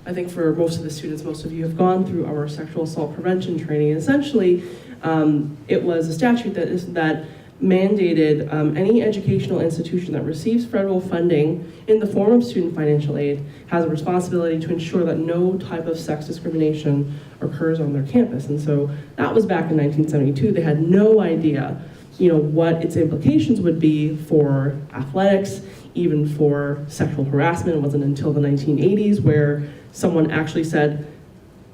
I think for most of the students, most of you have gone through our sexual assault prevention training. Essentially, it was a statute that mandated any educational institution that receives federal funding in the form of student financial aid has a responsibility to ensure that no type of sex discrimination occurs on their campus. And so that was back in 1972. They had no idea, what its implications would be for athletics, even for sexual harassment. It wasn't until the 1980s where someone actually said,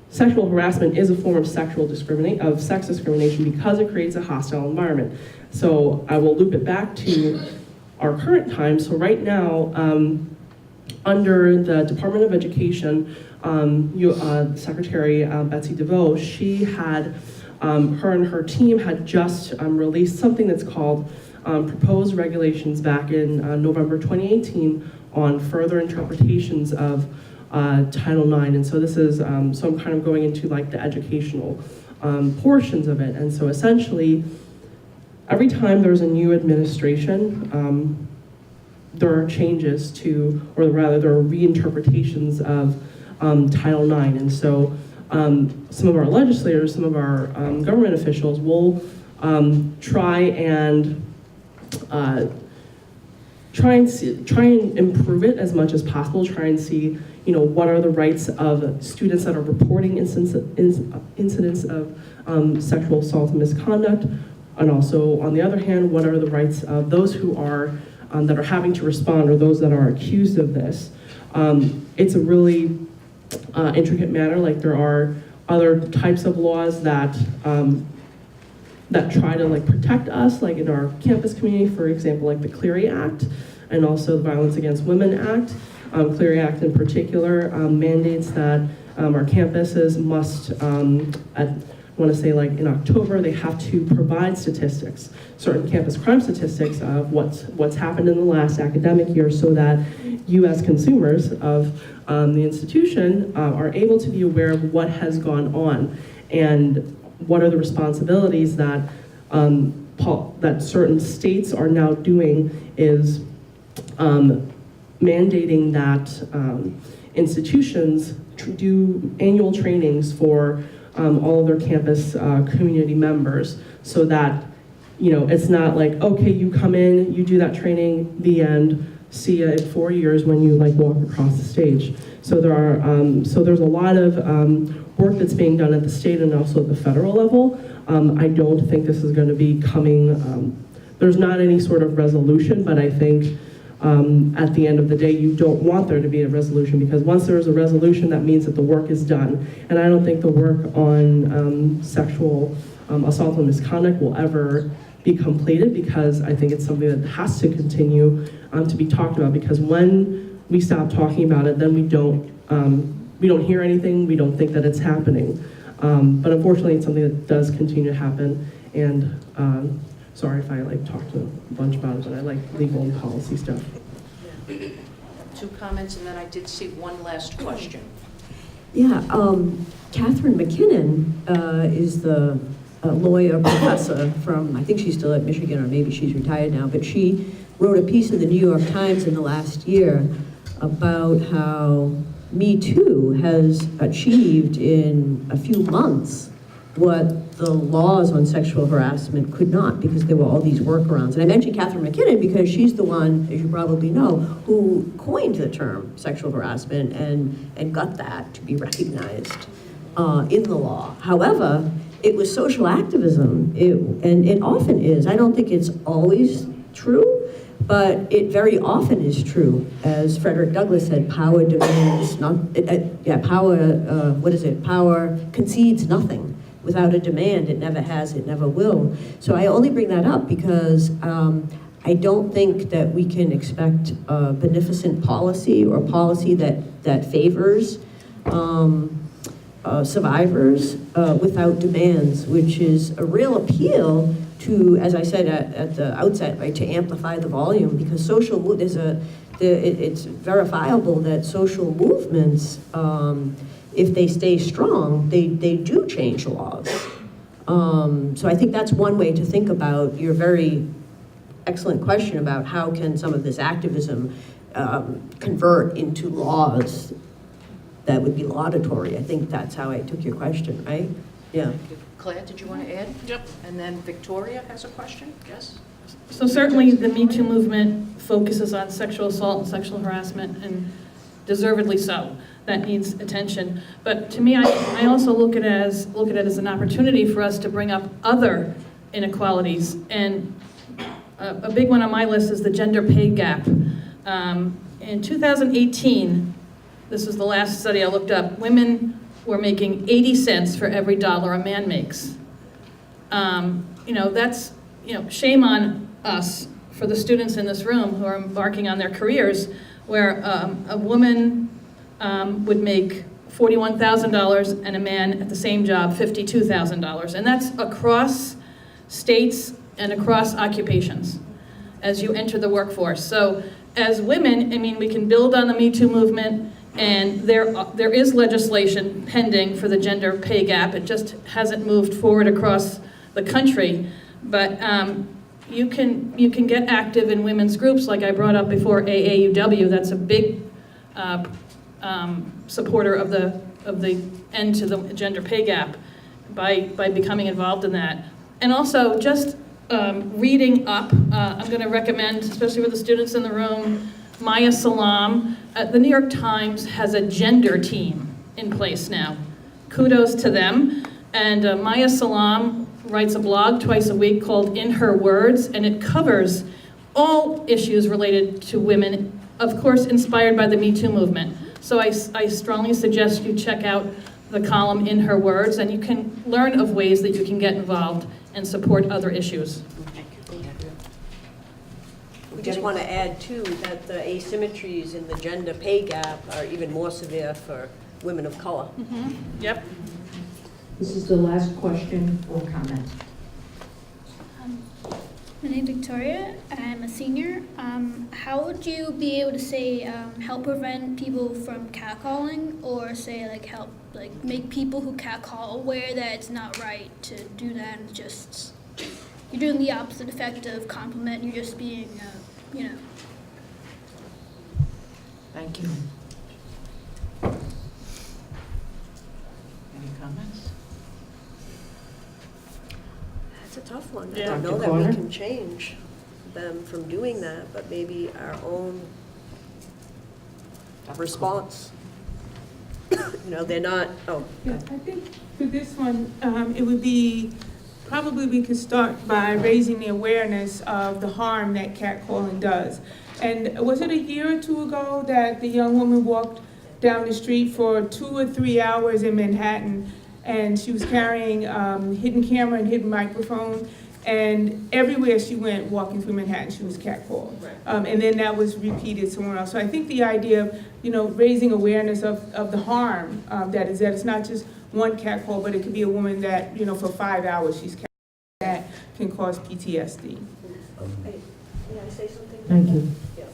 sexual harassment is a form of sex discrimination because it creates a hostile environment. So I will loop it back to our current time. So right now, under the Department of Education, Secretary Betsy DeVoe, she had, her and her team had just released something that's called proposed regulations back in November 2018 on further interpretations of Title IX. And so this is, so I'm kind of going into like the educational portions of it. And so essentially, every time there's a new administration, there are changes to, or rather there are reinterpretations of Title IX. And so some of our legislators, some of our government officials will try and improve it as much as possible, try and see, what are the rights of students that are reporting incidents of sexual assault and misconduct, and also, on the other hand, what are the rights of those who are, that are having to respond or those that are accused of this. It's a really intricate matter. Like there are other types of laws that that try to protect us, like in our campus community, for example, like the Clery Act, and also the Violence Against Women Act. Clery Act in particular mandates that our campuses must, I want to say in October, they have to provide statistics, certain campus crime statistics of what's happened in the last academic year, so that you as consumers of the institution are able to be aware of what has gone on and what are the responsibilities that that certain states are now doing is mandating that institutions do annual trainings for all of their campus community members, so that it's not like, okay, you come in, you do that training, the end, see you in 4 years when you walk across the stage. So there are so there's a lot of work that's being done at the state and also at the federal level. I don't think this is going to be coming. There's not any sort of resolution, but I think at the end of the day, you don't want there to be a resolution, because once there is a resolution, that means that the work is done. And I don't think the work on sexual assault and misconduct will ever be completed, because I think it's something that has to continue to be talked about, because when we stop talking about it, then we don't hear anything, we don't think that it's happening. But unfortunately, it's something that does continue to happen, and sorry if I talked a bunch about it, but I like legal and policy stuff. 2 comments, and then I did see one last question. Yeah, Catherine McKinnon is the lawyer professor from, I think she's still at Michigan, or maybe she's retired now, but she wrote a piece in the New York Times in the last year about how Me Too has achieved in a few months what the laws on sexual harassment could not, because there were all these workarounds. And I mentioned Catherine McKinnon because she's the one, as you probably know, who coined the term sexual harassment and got that to be recognized in the law. However, it was social activism, and it often is. I don't think it's always true, but it very often is true. As Frederick Douglass said, power demands power concedes nothing. Without a demand, it never has, it never will. So I only bring that up because I don't think that we can expect a beneficent policy or policy that favors survivors without demands, which is a real appeal to, as I said at the outset, right, to amplify the volume, because it's verifiable that social movements, if they stay strong, they do change laws. So I think that's one way to think about your very excellent question about how can some of this activism convert into laws that would be laudatory. I think that's how I took your question, right? Yeah. Claire, did you want to add? Yep. And then Victoria has a question? Yes? So certainly the Me Too movement focuses on sexual assault and sexual harassment, and deservedly so. That needs attention. But to me, I also look at it as an opportunity for us to bring up other inequalities. And a big one on my list is the gender pay gap. In 2018, this was the last study I looked up, women were making 80 cents for every dollar a man makes. That's, shame on us for the students in this room who are embarking on their careers, where a woman would make $41,000 and a man at the same job $52,000. And that's across states and across occupations as you enter the workforce. So as women, we can build on the Me Too movement, and there is legislation pending for the gender pay gap. It just hasn't moved forward across the country. But you can get active in women's groups, like I brought up before, AAUW. That's a big supporter of the end to the gender pay gap by becoming involved in that. And also just reading up. I'm going to recommend, especially for the students in the room, Maya Salam. The New York Times has a gender team in place now. Kudos to them. And Maya Salam writes a blog twice a week called In Her Words, and it covers all issues related to women, of course inspired by the Me Too movement. So I strongly suggest you check out the column In Her Words, and you can learn of ways that you can get involved and support other issues. We just want to add, too, that the asymmetries in the gender pay gap are even more severe for women of color. Yep. This is the last question or comment. My name is Victoria. I'm a senior. How would you be able to say help prevent people from catcalling, or say help make people who catcall aware that it's not right to do that, and just you're doing the opposite effect of compliment. You're just being Thank you. Any comments? That's a tough one. Yeah. I don't know Dr. that we Corner? can change them from doing that, but maybe our own response. They're not, Yeah, I think for this one, it would be, probably we could start by raising the awareness of the harm that catcalling does. And was it a year or two ago that the young woman walked down the street for 2 or 3 hours in Manhattan, and she was carrying hidden camera and hidden microphone, and everywhere she went walking through Manhattan, she was catcalled. And then that was repeated somewhere else. So I think the idea of, raising awareness of the harm that it's not just one catcall, but it could be a woman that, for 5 hours she's catcalled. That can cause PTSD. May I say something? Thank you. Yeah.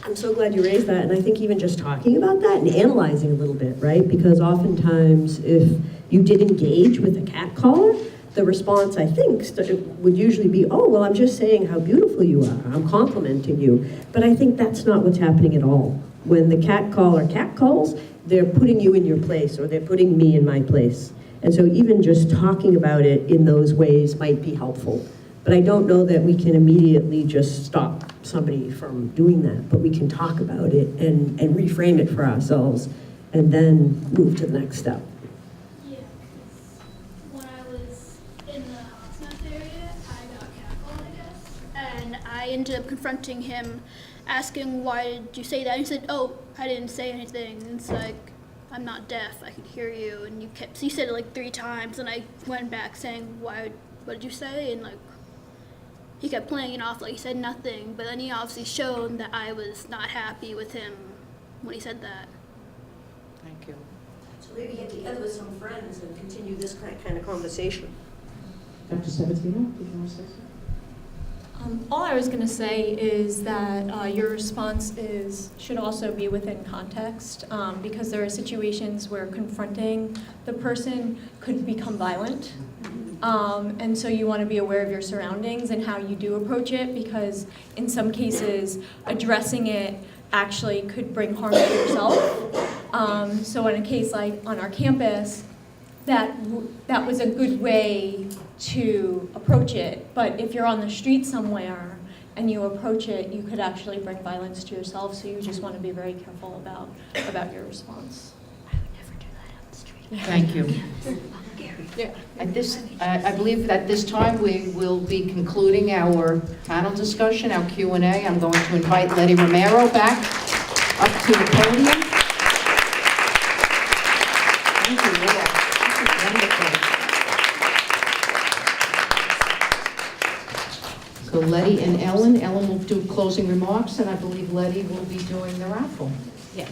I'm so glad you raised that, and I think even just talking about that and analyzing a little bit, right? Because oftentimes if you did engage with a catcaller, the response, I think, would usually be, oh, well, I'm just saying how beautiful you are. I'm complimenting you. But I think that's not what's happening at all. When the catcaller catcalls, they're putting you in your place, or they're putting me in my place. And so even just talking about it in those ways might be helpful. But I don't know that we can immediately just stop somebody from doing that, but we can talk about it and reframe it for ourselves and then move to the next step. Yeah, when I was in the Hawksmouth area, I got catcalled, I guess, and I ended up confronting him, asking, why did you say that? And he said, oh, I didn't say anything. And it's like, I'm not deaf, I could hear you. And you said it 3 times, and I went back saying, what did you say? And he kept playing it off like he said nothing, but then he obviously showed that I was not happy with him when he said that. Thank you. So maybe get together with some friends and continue this kind of conversation. Dr. Sabatino, did you want to say All I was going to say is that your response should also be within context, because there are situations where confronting the person could become violent. And so you want to be aware of your surroundings and how you do approach it, because in some cases, addressing it actually could bring harm to yourself. So in a case like on our campus, that was a good way to approach it. But if you're on the street somewhere and you approach it, you could actually bring violence to yourself. So you just want to be very careful about your response. I would never do that on the street. Thank you. I believe at this time we will be concluding our panel discussion, our Q&A. I'm going to invite Letty Romero back up to the podium. Thank you, Leah. This is wonderful. So Letty and Ellen. Ellen will do closing remarks, and I believe Letty will be doing the raffle. Yeah.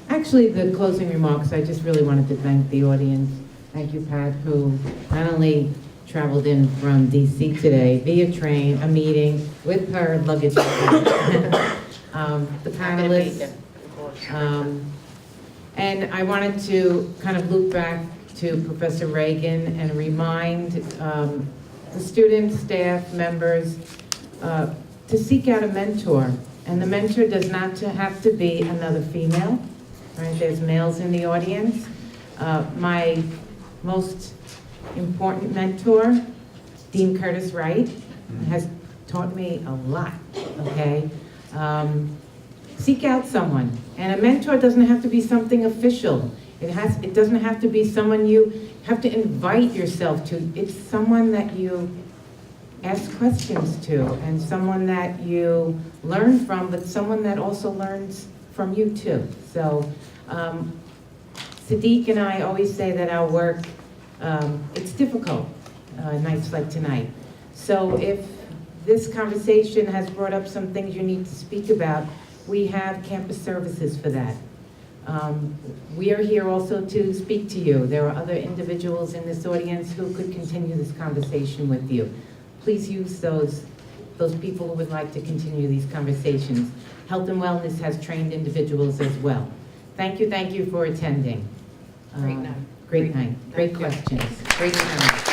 Actually, the closing remarks, I just really wanted to thank the audience. Thank you, Pat, who not only traveled in from DC today via train, a meeting with her luggage, the panelists. And I wanted to kind of loop back to Professor Reagan and remind the students, staff, members to seek out a mentor. And the mentor does not have to be another female, right? There's males in the audience. My most important mentor, Dean Curtis Wright, has taught me a lot, okay? Seek out someone. And a mentor doesn't have to be something official. It doesn't have to be someone you have to invite yourself to. It's someone that you ask questions to, and someone that you learn from, but someone that also learns from you too. So Sadiq and I always say that our work, it's difficult, nights like tonight. So if this conversation has brought up some things you need to speak about, we have campus services for that. We are here also to speak to you. There are other individuals in this audience who could continue this conversation with you. Please use those people who would like to continue these conversations. Health and Wellness has trained individuals as well. Thank you for attending. Great night. Great night. Great questions. Great time.